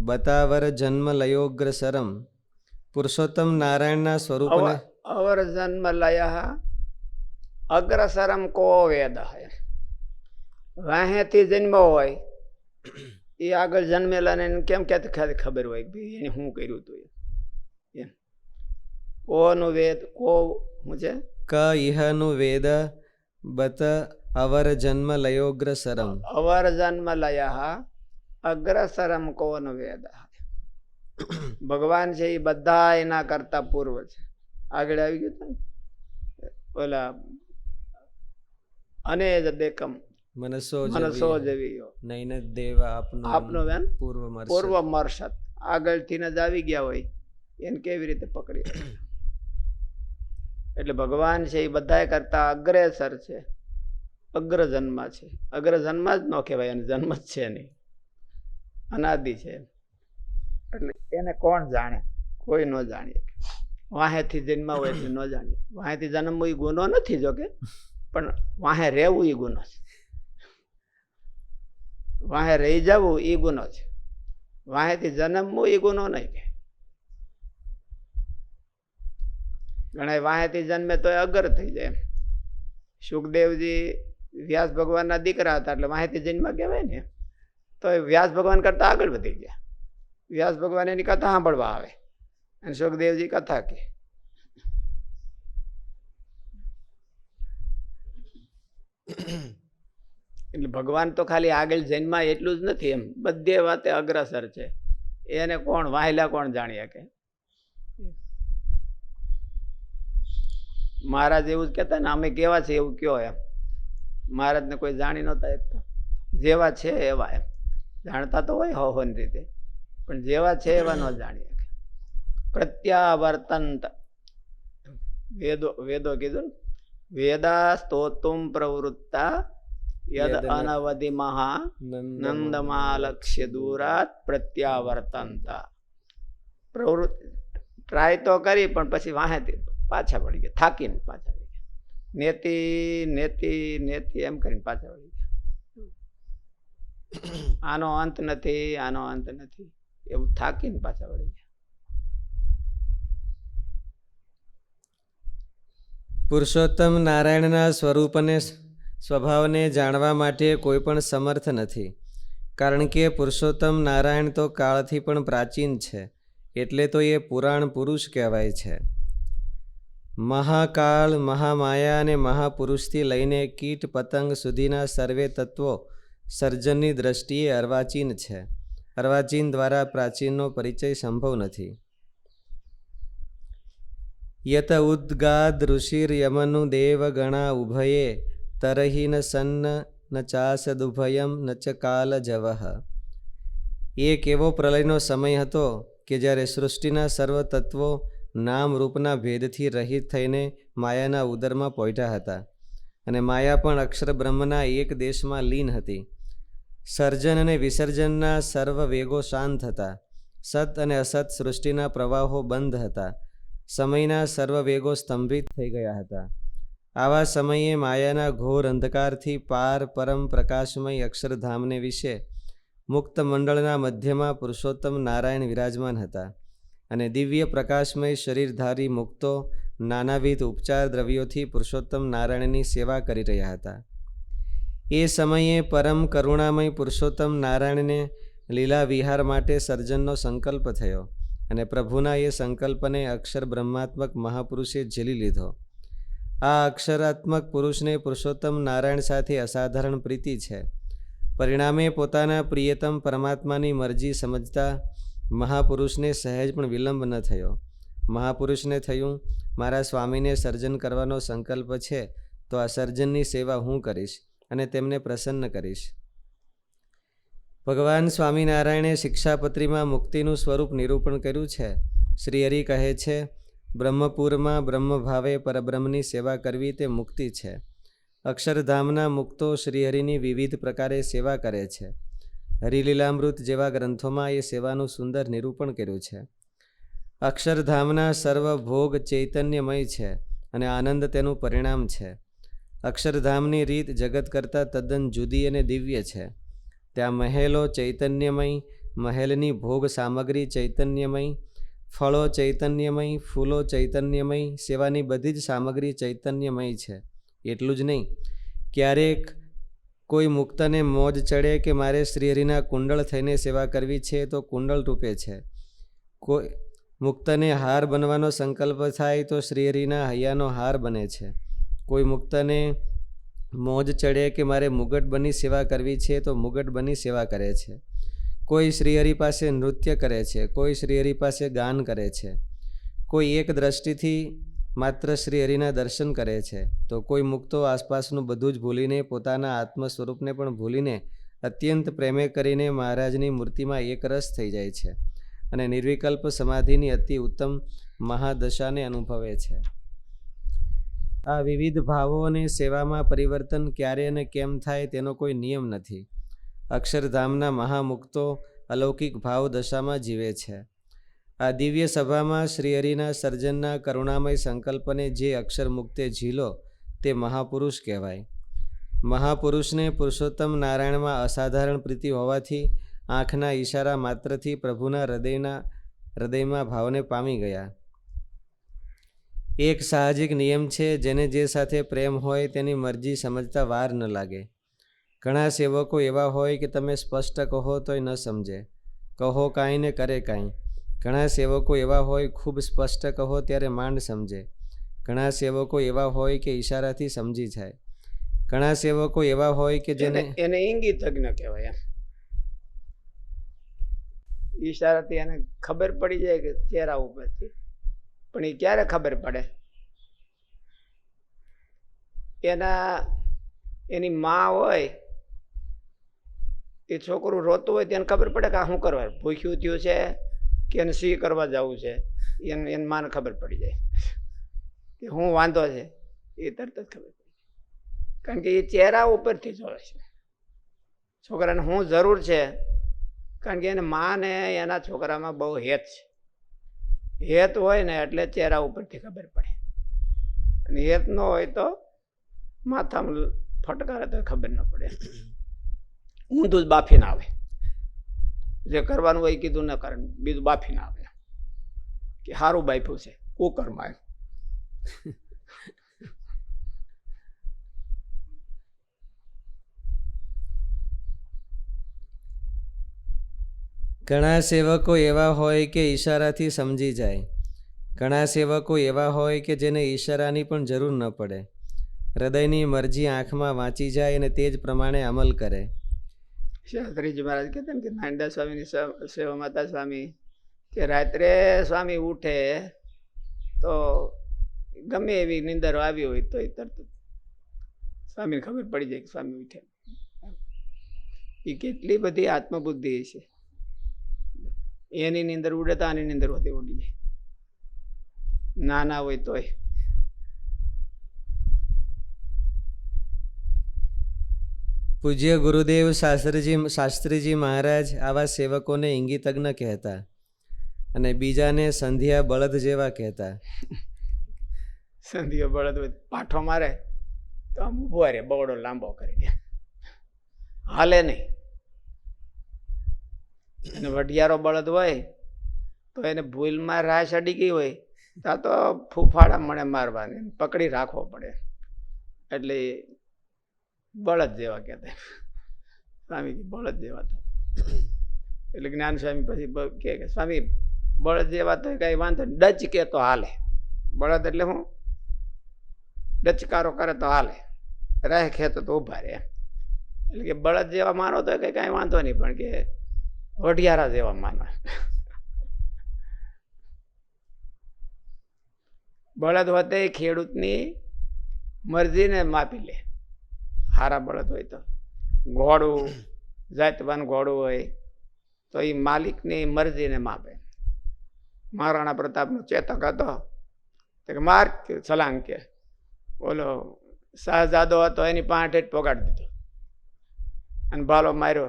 બતાવર જન્મ લયોગ્રસરમ. પુરુષોત્તમ નારાયણના સ્વરૂપને અવર જન્મ લય અગ્રસરમ કો વેદ. વાહેથી જન્મ હોય એ આગળ જન્મેલા ને કેમ ક્યાંથી ખબર હોય કે એને શું કર્યું હતું? એમ કોનું વેદ કો શું છે? ક ઇહનું વેદ બત અવર જન્મ લયોગ્રસરમ. અવર જન્મ લય અગ્રસરમ કોન વેદ. ભગવાન છે એ બધા એના કરતા પૂર્વ છે. આગળ આવી ગયું ઓલા અને જ દેકમ મનસો જેવી નૈન દેવ આપનો વેન પૂર્વ મર્ષત. આગળથી જ આવી ગયા હોય એને કેવી રીતે પકડી? એટલે ભગવાન છે એ બધા કરતા અગ્રેસર છે, અગ્ર જન્મ છે. અગ્ર જન્મ જ ન કહેવાય, અને જન્મ જ છે નહીં, અનાદિ છે. એટલે એને કોણ જાણે? કોઈ ન જાણીએ. વાહેથી જન્મ હોય એટલે ન જાણીએ. વાહેથી જન્મવું એ ગુનો નથી, જોકે, પણ વાહે રહેવું એ ગુનો છે. વાહે રહી જવું એ ગુનો છે. વાહેથી જન્મવું એ ગુનો નહીં. કે ઘણા વાહેથી જન્મે તો અગર થઈ જાય. સુખદેવજી વ્યાસ ભગવાનના દીકરા હતા એટલે વાહેથી જન્મ કહેવાય ને. તો વ્યાસ ભગવાન કરતા આગળ વધી ગયા. વ્યાસ ભગવાન એની કથા સાંભળવા આવે અને સુખદેવજી કથા કે. એટલે ભગવાન તો ખાલી આગળ જન્મ એટલું જ નથી, એમ બધે વાતે અગ્રસર છે. એને કોણ વાહેલા કોણ જાણી શકે? મહારાજ એવું જ કહેતા ને, અમે કેવા છે એવું કયો. એમ મહારાજને કોઈ જાણી નહોતા શકતા. જેવા છે એવા, એમ જાણતા તો હોય હોવાની રીતે, પણ જેવા છે એવા ન જાણી શકે. પ્રત્યાવર્તંત વેદો કીધું ને, વેદા સ્તોતુમ પ્રવૃત્તા યદ અનવધિ મહા નંદમાલક્ષ્ય દૂરાત પ્રત્યાવર્તંતા. પ્રવૃત્તિ ટ્રાય તો કરી પણ પછી વાહેથી પાછા પડી ગયા, થાકીને પાછા પડી ગયા. નેતિ નેતિ નેતિ એમ કરીને પાછા પડી ગયા. આનો અંત નથી, આનો અંત નથી, એવું થાકીને પાછા વળી ગયા. પુરુષોત્તમ નારાયણના સ્વરૂપને સ્વભાવને જાણવા માટે કોઈ પણ સમર્થ નથી, કારણ કે પુરુષોત્તમ નારાયણ તો કાળથી પણ પ્રાચીન છે, એટલે તો એ પુરાણ પુરુષ કહેવાય છે. મહાકાળ, મહામાયા અને મહાપુરુષથી લઈને કીટ પતંગ સુધીના સર્વે તત્વો સર્જનની દ્રષ્ટિએ અર્વાચીન છે. અર્વાચીન દ્વારા પ્રાચીનનો પરિચય સંભવ નથી. યત ઉદ્ગાદ ઋષિર યમનુ દેવ ગણા ઉભયે તરહી ન સન્ન ન ચાસદુભયમ ન ચ કાલ જવહ. એક એવો પ્રલયનો સમય હતો કે જ્યારે સૃષ્ટિના સર્વ તત્વો નામ રૂપના ભેદથી રહિત થઈને માયાના ઉદરમાં પોઢ્યા હતા, અને માયા પણ અક્ષર બ્રહ્મના એક દેશમાં લીન હતી. સર્જન અને વિસર્જનના સર્વ વેગો શાંત હતા. સત અને અસત સૃષ્ટિના પ્રવાહો બંધ હતા. સમયના સર્વ વેગો સ્તંભિત થઈ ગયા હતા. આવા સમયે માયાના ઘોર અંધકારથી પાર પરમ પ્રકાશમય અક્ષરધામને વિશે મુક્ત મંડળના મધ્યમાં પુરુષોત્તમ નારાયણ વિરાજમાન હતા, અને દિવ્ય પ્રકાશમય શરીરધારી મુક્તો નાનાવિધ ઉપચાર દ્રવ્યોથી પુરુષોત્તમ નારાયણની સેવા કરી રહ્યા હતા. એ સમયે પરમ કરુણામય પુરુષોત્તમ નારાયણને લીલા વિહાર માટે સર્જનનો સંકલ્પ થયો, અને પ્રભુના એ સંકલ્પને અક્ષર બ્રહ્માત્મક મહાપુરુષે ઝીલી લીધો. આ અક્ષરાત્મક પુરુષને પુરુષોત્તમ નારાયણ સાથે અસાધારણ પ્રીતિ છે. પરિણામે પોતાના પ્રિયતમ પરમાત્માની મરજી સમજતા મહાપુરુષને સહેજ પણ વિલંબ ન થયો. મહાપુરુષને થયું, મારા સ્વામીને સર્જન કરવાનો સંકલ્પ છે, તો આ સર્જનની સેવા હું કરીશ અને તેમને પ્રસન્ન કરીશ. ભગવાન સ્વામિનારાયણે શિક્ષાપત્રીમાં મુક્તિનું સ્વરૂપ નિરૂપણ કર્યું છે. શ્રીહરિ કહે છે, બ્રહ્મપુરમાં બ્રહ્મભાવે પરબ્રહ્મની સેવા કરવી તે મુક્તિ છે. અક્ષરધામના મુક્તો શ્રીહરિની વિવિધ પ્રકારે સેવા કરે છે. હરિલીલામૃત જેવા ગ્રંથોમાં એ સેવાનું સુંદર નિરૂપણ કર્યું છે. અક્ષરધામના સર્વ ભોગ ચૈતન્યમય છે, અને આનંદ તેનું પરિણામ છે. અક્ષરધામની રીત જગત કરતાં તદ્દન જુદી અને દિવ્ય છે. ત્યાં મહેલો ચૈતન્યમય, મહેલની ભોગ સામગ્રી ચૈતન્યમય, ફળો ચૈતન્યમય, ફૂલો ચૈતન્યમય, સેવાની બધી જ સામગ્રી ચૈતન્યમય છે. એટલું જ નહીં, ક્યારેક કોઈ મુક્તને મોજ ચડે કે મારે શ્રીહરિના કુંડળ થઈને સેવા કરવી છે, તો કુંડળ રૂપે છે. કોઈ મુક્તને હાર બનવાનો સંકલ્પ થાય તો શ્રીહરિના હૈયાનો હાર બને છે. કોઈ મુક્તને મોજ ચડે કે મારે મુગટ બની સેવા કરવી છે, તો મુગટ બની સેવા કરે છે. કોઈ શ્રીહરિ પાસે નૃત્ય કરે છે, કોઈ શ્રીહરિ પાસે ગાન કરે છે. કોઈ એક દ્રષ્ટિથી માત્ર શ્રીહરિના દર્શન કરે છે, તો કોઈ મુક્તો આસપાસનું બધું જ ભૂલીને પોતાના આત્મ સ્વરૂપને પણ ભૂલીને અત્યંત પ્રેમે કરીને મહારાજની મૂર્તિમાં એકરસ થઈ જાય છે, અને નિર્વિકલ્પ સમાધિની અતિ ઉત્તમ મહાદશાને અનુભવે છે. આ વિવિધ ભાવો અને સેવામાં પરિવર્તન ક્યારે અને કેમ થાય તેનો કોઈ નિયમ નથી. અક્ષરધામના મહામુક્તો અલૌકિક ભાવ દશામાં જીવે છે. આ દિવ્ય સભામાં શ્રીહરિના સર્જનના કરુણામય સંકલ્પને જે અક્ષર મુક્તે ઝીલો તે મહાપુરુષ કહેવાય. મહાપુરુષને પુરુષોત્તમ નારાયણમાં અસાધારણ પ્રીતિ હોવાથી આંખના ઈશારા માત્રથી પ્રભુના હૃદયમાં ભાવને પામી ગયા. એક સાહજિક નિયમ છે, જેને જે સાથે પ્રેમ હોય તેની મરજી સમજતા વાર ન લાગે. ઘણા સેવકો એવા હોય કે તમે સ્પષ્ટ કહો તોય ન સમજે, કહો કાંઈ ને કરે કાંઈ. ઘણા સેવકો એવા હોય ખૂબ સ્પષ્ટ કહો ત્યારે માંડ સમજે. ઘણા સેવકો એવા હોય કે ઈશારાથી સમજી જાય. ઘણા સેવકો એવા હોય કે જેને એને ઇંગિતજ્ઞ કહેવાય. ઈશારાથી એને ખબર પડી જાય કે ચહેરા ઉપરથી, પણ એ ક્યારે ખબર પડે? એની માં હોય, એ છોકરું રોતું હોય તેને ખબર પડે કે આ શું કરવા ભૂખ્યું થયું છે કે એને સી કરવા જવું છે. એની માને ખબર પડી જાય કે હું વાંધો છે, એ તરત જ ખબર પડી જાય, કારણ કે એ ચહેરા ઉપરથી જોડે છે. છોકરાને હું જરૂર છે, કારણ કે એને માને એના છોકરામાં બહુ હેત છે. હેત હોય ને એટલે ચહેરા ઉપરથી ખબર પડે, અને હેત ન હોય તો માથામાં ફટકારે તો ખબર ન પડે. ઊંધું જ બાફીને આવે. જે કરવાનું હોય એ કીધું ન કરે, બીજું બાફીને આવે કે સારું બાફ્યું છે કુકરમાં. ઘણા સેવકો એવા હોય કે ઈશારાથી સમજી જાય. ઘણા સેવકો એવા હોય કે જેને ઈશારાની પણ જરૂર ન પડે. હૃદયની મરજી આંખમાં વાંચી જાય અને તે જ પ્રમાણે અમલ કરે. શાસ્ત્રીજી મહારાજ કહેતા ને કે નાનડા સ્વામીની સેવામાં હતા સ્વામી કે રાત્રે સ્વામી ઉઠે તો ગમે એવી નિંદર આવી હોય તો એ તરત સ્વામીને ખબર પડી જાય કે સ્વામી ઉઠે. એ કેટલી બધી આત્મબુદ્ધિ છે. એની નીંદર ઉડે તો આની નીંદર હોતી ઉડી જાય. નાના હોય તોય. પૂજ્ય ગુરુદેવ શાસ્ત્રીજી મહારાજ આવા સેવકોને ઇંગિતજ્ઞ કહેતા અને બીજાને સંધ્યા બળદ જેવા કહેતા. સંધિયો બળદ હોય પાઠો મારે તો આમ ઉભો રે, બવડો લાંબો કરી દે, હાલે નહીં. અને વઢિયારો બળદ હોય તો એને ભૂલમાં રાશ અડી ગઈ હોય ત્યાં તો ફૂફાડા મળે મારવાની, પકડી રાખવો પડે. એટલે બળદ જેવા કહેતા સ્વામીજી, બળદ જેવા તો. એટલે જ્ઞાન સ્વામી પછી કે સ્વામી બળદ જેવા તો કઈ વાંધો નહીં, ડચ કે તો હાલે. બળદ એટલે હું ડચકારો કરે તો હાલે, રહે ખેતો તો ઉભા રહે. એટલે કે બળદ જેવા માનો તો કઈ કાંઈ વાંધો નહીં, પણ કે વઢિયારા જેવા માનો. બળદ હોતે ખેડૂતની મરજીને માપી લે. હારા બળદ હોય તો, ઘોડું જાતવાન ઘોડું હોય તો એ માલિકની મરજીને માપે. મહારાણા પ્રતાપનો ચેતક હતો તો કે માર સલાંગ કે બોલો શાહજાદો હતો એની પાંઠે જ પોગાડી દીધો અને ભાલો માર્યો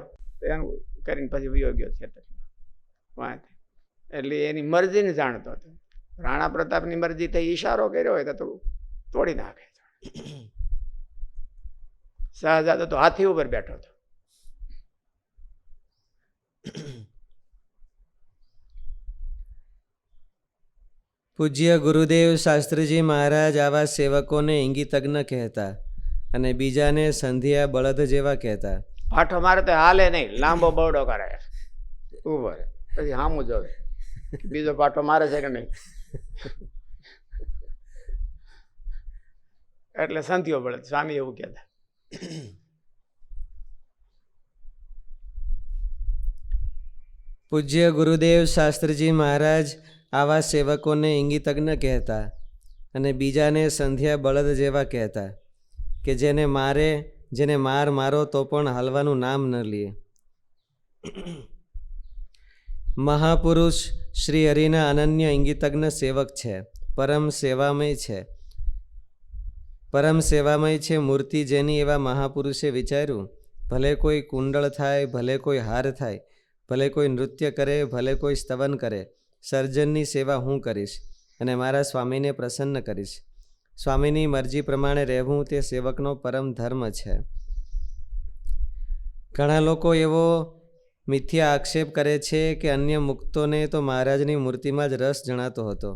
એનું કરીને પછી વયો ગયો ચેતક. એટલે એની મરજીને જાણતો હતો. રાણા પ્રતાપની મરજી થઈ ઈશારો કર્યો હોય તો તોડી નાખે. શાહજાદો તો હાથી ઉપર બેઠો હતો. પૂજ્ય ગુરુદેવ શાસ્ત્રીજી મહારાજ આવા સેવકોને ઇંગિતજ્ઞ કહેતા અને બીજાને સંધિયા બળદ જેવા કહેતા. પાઠો મારે તો હાલે નહીં, લાંબો બવડો કરે, ઉભો રહે, પછી હામું જોવે બીજો પાઠો મારે છે કે નહીં. એટલે સંધિયો બળદ, સ્વામી એવું કહેતા. પૂજ્ય ગુરુદેવ શાસ્ત્રીજી મહારાજ આવા સેવકોને ઇંગિતજ્ઞ કહેતા અને બીજાને સંધ્યા બળદ જેવા કહેતા કે જેને મારો તો પણ હાલવાનું નામ ન લે. મહાપુરુષ શ્રી હરિના અનન્ય ઇંગિતજ્ઞ સેવક છે. પરમ સેવામય છે મૂર્તિ જેની. એવા મહાપુરુષે વિચાર્યું, ભલે કોઈ કુંડળ થાય, ભલે કોઈ હાર થાય, ભલે કોઈ નૃત્ય કરે, ભલે કોઈ સ્તવન કરે, સર્જનની સેવા હું કરીશ અને મારા સ્વામીને પ્રસન્ન કરીશ. સ્વામીની મરજી પ્રમાણે રહેવું તે સેવકનો પરમ ધર્મ છે. ઘણા લોકો એવો મિથ્યા આક્ષેપ કરે છે કે અન્ય મુક્તોને તો મહારાજની મૂર્તિમાં જ રસ જણાતો હતો,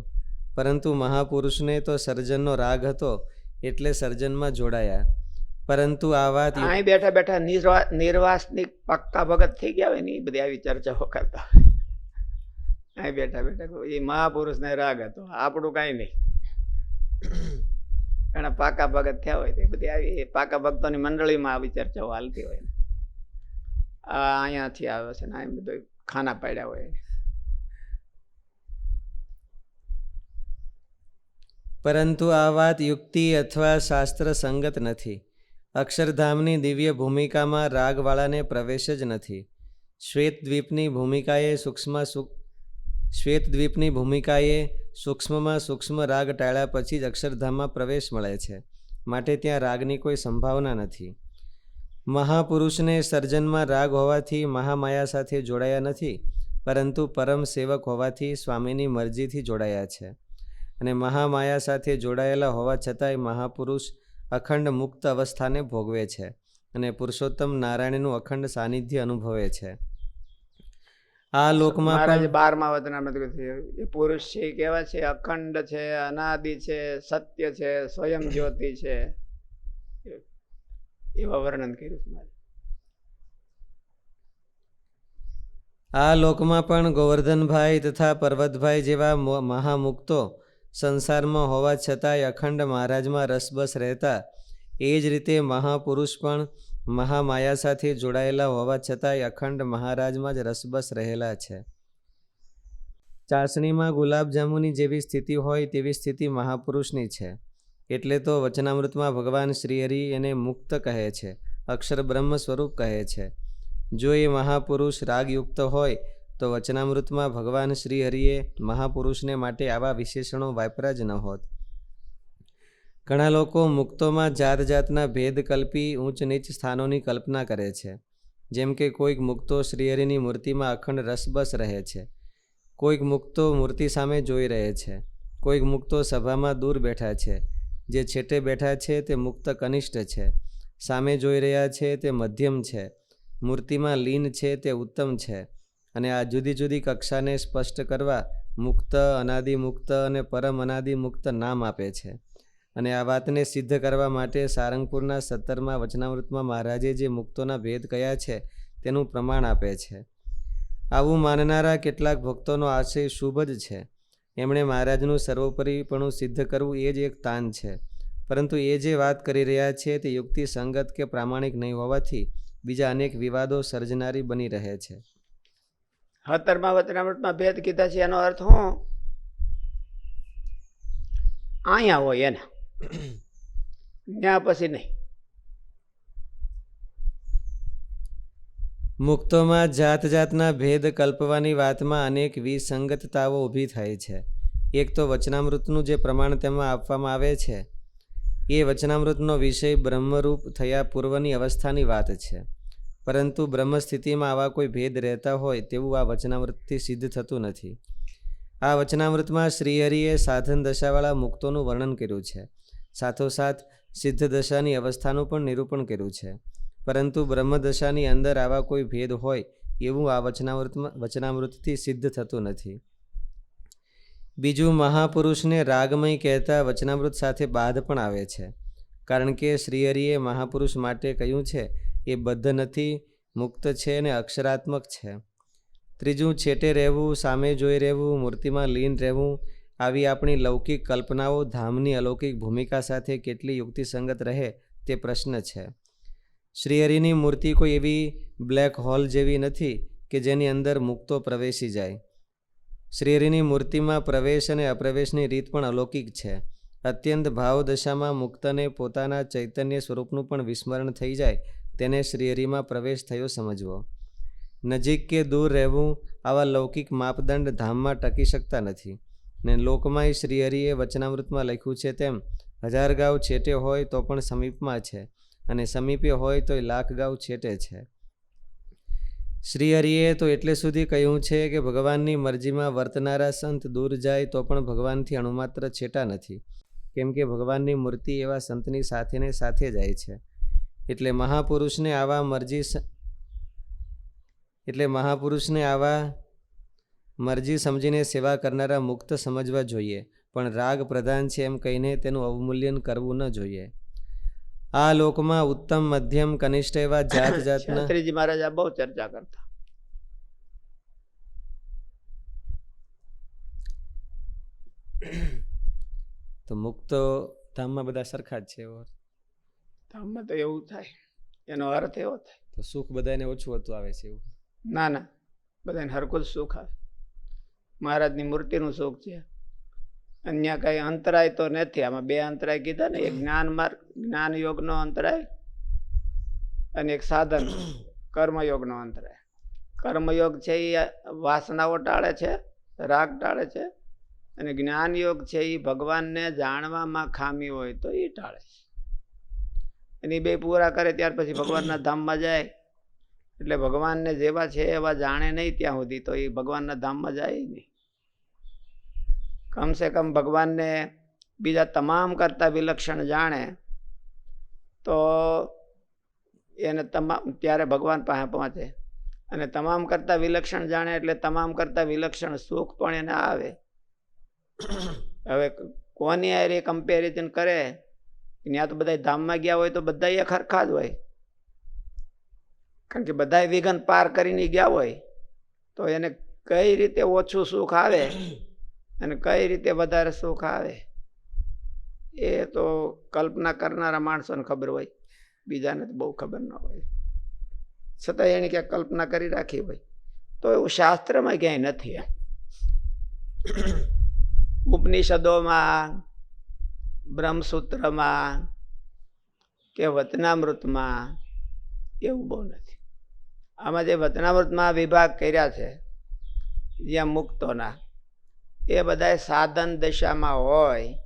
પરંતુ મહાપુરુષને તો સર્જનનો રાગ હતો એટલે સર્જનમાં જોડાયા. પરંતુ આ વાત અહીં બેઠા બેઠા નિર્વાસનિક પક્કા ભગત થઈ ગયા હોય ને એ બધી આવી ચર્ચાઓ કરતા. અહીં બેઠા બેઠા એ મહાપુરુષને રાગ હતો, આપણું કાંઈ નહીં. ઘણા પાકા ભગત થયા હોય તે બધી આવી પાકા ભક્તોની મંડળીમાં આવી ચર્ચાઓ હાલતી હોય. આ અહીંયાથી આવે છે ને અહીં બધું ખાના પાડ્યા હોય. પરંતુ આ વાત યુક્તિ અથવા શાસ્ત્ર સંગત નથી. અક્ષરધામની દિવ્ય ભૂમિકામાં રાગવાળાને પ્રવેશ જ નથી. શ્વેતદ્વીપની ભૂમિકાએ સૂક્ષ્મમાં સૂક્ષ્મ રાગ ટાળ્યા પછી જ અક્ષરધામમાં પ્રવેશ મળે છે, માટે ત્યાં રાગની કોઈ સંભાવના નથી. મહાપુરુષને સર્જનમાં રાગ હોવાથી મહામાયા સાથે જોડાયા નથી, પરંતુ પરમ સેવક હોવાથી સ્વામીની મરજીથી જોડાયા છે. અને મહામાયા સાથે જોડાયેલા હોવા છતાંય મહાપુરુષ અખંડ મુક્ત અવસ્થાને ભોગવે છે. અને પુરુષોત્તમ નારાયણનું અખંડ સાનિધ્ય અનુભવે છે. આ લોકમાં મહારાજે પણ 12મા વચનામૃત કીધું, એ પુરુષ છે એ કેવા છે? અખંડ છે, અનાદિ છે, સત્ય છે, સ્વયં જ્યોતિ છે, એવા વર્ણન કર્યું છે મહારાજ. આ લોકમાં પણ ગોવર્ધનભાઈ તથા પર્વતભાઈ જેવા મહામુક્તો સંસારમાં હોવા છતાંય અખંડ મહારાજમાં રસબસ રહેતા, એ જ રીતે મહાપુરુષ પણ મહામાયા સાથે જોડાયેલા હોવા છતાંય અખંડ મહારાજમાં જ રસબસ રહેલા છે. ચાસણીમાં ગુલાબજાંબુની જેવી સ્થિતિ હોય તેવી સ્થિતિ મહાપુરુષની છે. એટલે તો વચનામૃતમાં ભગવાન શ્રીહરિ એને મુક્ત કહે છે, અક્ષર બ્રહ્મ સ્વરૂપ કહે છે. જો એ મહાપુરુષ રાગયુક્ત હોય તો વચનામૃતમાં ભગવાન શ્રીહરિએ મહાપુરુષને માટે આવા વિશેષણો વાપર્યા જ ન હોત. ઘણા લોકો મુક્તોમાં જાત જાતના ભેદ કલ્પી ઊંચ નીચ સ્થાનોની કલ્પના કરે છે. જેમ કે કોઈક મુક્તો શ્રીહરિની મૂર્તિમાં અખંડ રસબસ રહે છે, કોઈક મુક્તો મૂર્તિ સામે જોઈ રહે છે, કોઈક મુક્તો સભામાં દૂર બેઠા છે, જે છેટે બેઠા છે તે મુક્ત કનિષ્ઠ છે, સામે જોઈ રહ્યા છે તે મધ્યમ છે, મૂર્તિમાં લીન છે તે ઉત્તમ છે. અને આ જુદી જુદી કક્ષાને સ્પષ્ટ કરવા મુક્ત, અનાદિમુક્ત અને પરમ અનાદિમુક્ત નામ આપે છે. અને આ વાતને સિદ્ધ કરવા માટે સારંગપુરના 17મા વચનામૃતમાં મહારાજે જે મુક્તોના ભેદ કયા છે તેનું પ્રમાણ આપે છે. આવું માનનારા કેટલાક ભક્તોનો આશય શુભ જ છે. એમણે મહારાજનું સર્વોપરીપણું સિદ્ધ કરવું એ જ એક તાન છે. પરંતુ એ જે વાત કરી રહ્યા છે તે યુક્તિ સંગત કે પ્રામાણિક નહીં હોવાથી બીજા અનેક વિવાદો સર્જનારી બની રહે છે. 17મા વચનામૃતમાં ભેદ કીધા છે, એનો અર્થ શું? અહીંયા હોય એના, ત્યાં પછી નહીં. મુક્તોમાં જાત જાતના ભેદ કલ્પવાની વાતમાં અનેક વિસંગતતાઓ ઊભી થાય છે. એક તો વચનામૃતનું જે પ્રમાણ તેમાં આપવામાં આવે છે એ વચનામૃતનો વિષય બ્રહ્મરૂપ થયા પૂર્વની અવસ્થાની વાત છે. પરંતુ બ્રહ્મસ્થિતિમાં આવા કોઈ ભેદ રહેતા હોય તેવું આ વચનામૃતથી સિદ્ધ થતું નથી. આ વચનામૃતમાં શ્રીહરિએ સાધન દશાવાળા મુક્તોનું વર્ણન કર્યું છે, સાથોસાથ સિદ્ધ દશાની અવસ્થાનું પણ નિરૂપણ કર્યું છે. પરંતુ બ્રહ્મદશાની અંદર આવા કોઈ ભેદ હોય એવું આ વચનામૃતથી સિદ્ધ થતું નથી. બીજું, મહાપુરુષને રાગમય કહેતા વચનામૃત સાથે બાદ પણ આવે છે. કારણ કે શ્રીહરિએ મહાપુરુષ માટે કહ્યું છે એ બદ્ધ નથી, મુક્ત છે અને અક્ષરાત્મક છે. ત્રીજું, છેટે રહેવું, સામે જોઈ રહેવું, મૂર્તિમાં લીન રહેવું, આવી આપણી લૌકિક કલ્પનાઓ ધામની અલૌકિક ભૂમિકા સાથે કેટલી યુક્તિસંગત રહે તે પ્રશ્ન છે. શ્રીહરિની મૂર્તિ કોઈ એવી બ્લેક હોલ જેવી નથી કે જેની અંદર મુક્તો પ્રવેશી જાય. શ્રીહરિની મૂર્તિમાં પ્રવેશ અને અપ્રવેશની રીત પણ અલૌકિક છે. અત્યંત ભાવદશામાં મુક્તને પોતાના ચૈતન્ય સ્વરૂપનું પણ વિસ્મરણ થઈ જાય તેને શ્રીહરિમાં પ્રવેશ થયો સમજવો. નજીક કે દૂર રહેવું આવા લૌકિક માપદંડ ધામમાં ટકી શકતા નથી. ને લોકમાંય શ્રીહરિએ વચનામૃતમાં લખ્યું છે તેમ 1000 ગાઉ છેટે હોય તો પણ સમીપમાં છે, અને સમીપે હોય તોય 1,00,000 ગાઉ છેટે છે. શ્રીહરિએ તો એટલે સુધી કહ્યું છે કે ભગવાનની મરજીમાં વર્તનારા સંત દૂર જાય તો પણ ભગવાનથી અણુમાત્ર છેટા નથી, કેમ કે ભગવાનની મૂર્તિ એવા સંતની સાથે ને સાથે જાય છે. એટલે મહાપુરુષને આવા મરજી સમજીને સેવા કરનારા મુક્ત સમજવા જોઈએ, પણ રાગ પ્રધાન છે એમ કહીને તેનું અવમૂલ્યન કરવું ન જોઈએ. આ લોકમાં ઉત્તમ, મધ્યમ, કનિષ્ઠ એવા જાત જાતના શાસ્ત્રીજી મહારાજ આ બહુ ચર્ચા કરતા. તો મુક્ત ધામમાં બધા સરખા જ છે એવો ધામમાં તો એવું થાય, એનો અર્થ એવો થાય તો સુખ બધાને ઓછું હતું આવે છે એવું? ના ના, બધાને હરખું જ સુખ આવે. મહારાજની મૂર્તિનું સુખ છે. અન્ય કઈ અંતરાય તો નથી. આમાં 2 અંતરાય કીધા ને, એક જ્ઞાન માર્ગ, જ્ઞાન યોગનો અંતરાય, અને એક સાધન કર્મયોગનો અંતરાય. કર્મયોગ છે એ વાસનાઓ ટાળે છે, રાગ ટાળે છે, અને જ્ઞાન યોગ છે એ ભગવાનને જાણવામાં ખામી હોય તો એ ટાળે છે. અને 2 પૂરા કરે ત્યાર પછી ભગવાનના ધામમાં જાય. એટલે ભગવાનને જેવા છે એવા જાણે નહીં ત્યાં સુધી તો એ ભગવાનના ધામમાં જાય નહીં. કમસે કમ ભગવાનને બીજા તમામ કરતા વિલક્ષણ જાણે તો એને તમામ ત્યારે ભગવાન પાસે પહોંચે. અને તમામ કરતાં વિલક્ષણ જાણે એટલે તમામ કરતાં વિલક્ષણ સુખ પણ એને આવે. હવે કોની હારે કમ્પેરિઝન કરે, ત્યાં તો બધા ધામમાં ગયા હોય તો બધા એક હરખા જ હોય, કારણ કે બધા વિઘન પાર કરીને ગયા હોય. તો એને કઈ રીતે ઓછું સુખ આવે અને કઈ રીતે વધારે સુખ આવે એ તો કલ્પના કરનારા માણસોને ખબર હોય, બીજાને તો બહુ ખબર ન હોય. છતાં એને ક્યાંક કલ્પના કરી રાખી હોય. તો એવું શાસ્ત્રમાં ક્યાંય નથી. ઉપનિષદોમાં, બ્રહ્મસૂત્રમાં કે વચનામૃતમાં એવું બહુ નથી. આમાં જે વચનામૃતમાં વિભાગ કર્યા છે જ્યાં મુક્તોના, એ બધા સાધન દશામાં હોય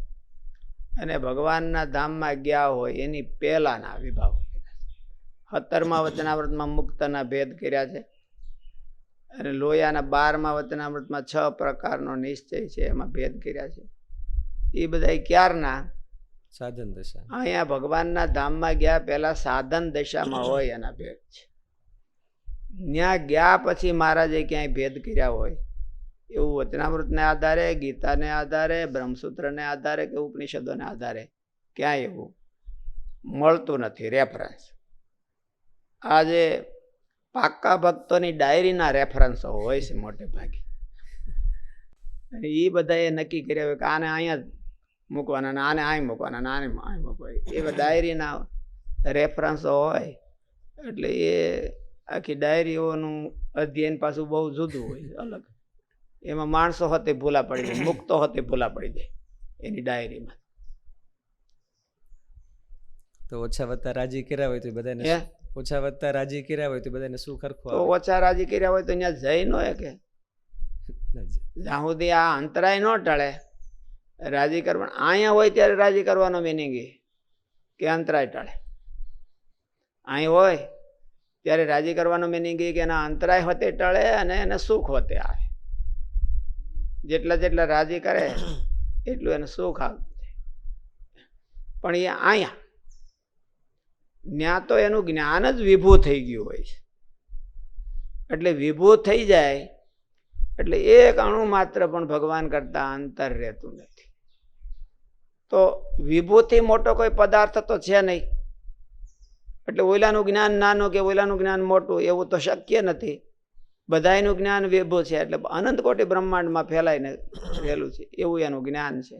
અને ભગવાનના ધામમાં ગયા હોય એની પહેલાના વિભાગો કર્યા છે. 17મા વચનામૃતમાં મુક્તના ભેદ કર્યા છે અને લોયાના 12મા વચનામૃતમાં 6 પ્રકારનો નિશ્ચય છે, એમાં ભેદ કર્યા છે. એ બધા ક્યારના? સાધન દશા. અહીંયા ભગવાનના ધામમાં ગયા પહેલા સાધન દશામાં હોય એના ભેદ છે. ત્યાં ગયા પછી મહારાજે ક્યાંય ભેદ કર્યા હોય એવું વચનામૃતને આધારે, ગીતાને આધારે, બ્રહ્મસૂત્રને આધારે કે ઉપનિષદોને આધારે ક્યાંય એવું મળતું નથી રેફરન્સ. આજે પાક્કા ભક્તોની ડાયરીના રેફરન્સો હોય છે મોટે ભાગે. અને એ બધાએ નક્કી કર્યા હોય કે આને અહીંયા જ મૂકવાના, આને અહીં મૂકવાના, આને અહીં મૂકવા. એવા ડાયરીના રેફરન્સો હોય એટલે એ આખી ડાયરીઓનું અધ્યયન પાછું બહુ જુદું હોય, અલગ. એમાં માણસો હોતે ભૂલા પડી જાય, મુક્તો હોતે ભૂલા પડી જાય એની ડાયરીમાં. તો ઓછા વત્તા રાજી કર્યા હોય તો બધાને, ઓછા વત્તા રાજી કર્યા હોય તો બધાને શું ખરખું તો ઓછા રાજી કર્યા હોય તો ત્યાં જઈ ન કે જ્યાં સુધી આ અંતરાય ન ટળે રાજી કરવાનું. અહીંયા હોય ત્યારે રાજી કરવાનો મિનિંગ એ કે અંતરાય ટળે. અહીં હોય ત્યારે રાજી કરવાનો મિનિંગ એ કે એના અંતરાય હોતે ટળે અને એને સુખ હોતે આવે. જેટલા જેટલા રાજી કરે એટલું એને સુખ આવતું જાય. પણ એ અહીંયા ત્યાં તો એનું જ્ઞાન જ વિભૂ થઈ ગયું હોય છે. એટલે વિભૂ થઈ જાય એટલે એક અણુ માત્ર પણ ભગવાન કરતા અંતર રહેતું નથી. તો વિભૂથી મોટો કોઈ પદાર્થ તો છે નહીં. એટલે ઓલાનું જ્ઞાન નાનું કે ઓલાનું જ્ઞાન મોટું એવું તો શક્ય નથી. બધાયનું જ્ઞાન વિભૂ છે એટલે અનંત કોટી બ્રહ્માંડમાં ફેલાઈને રહેલું છે એવું એનું જ્ઞાન છે.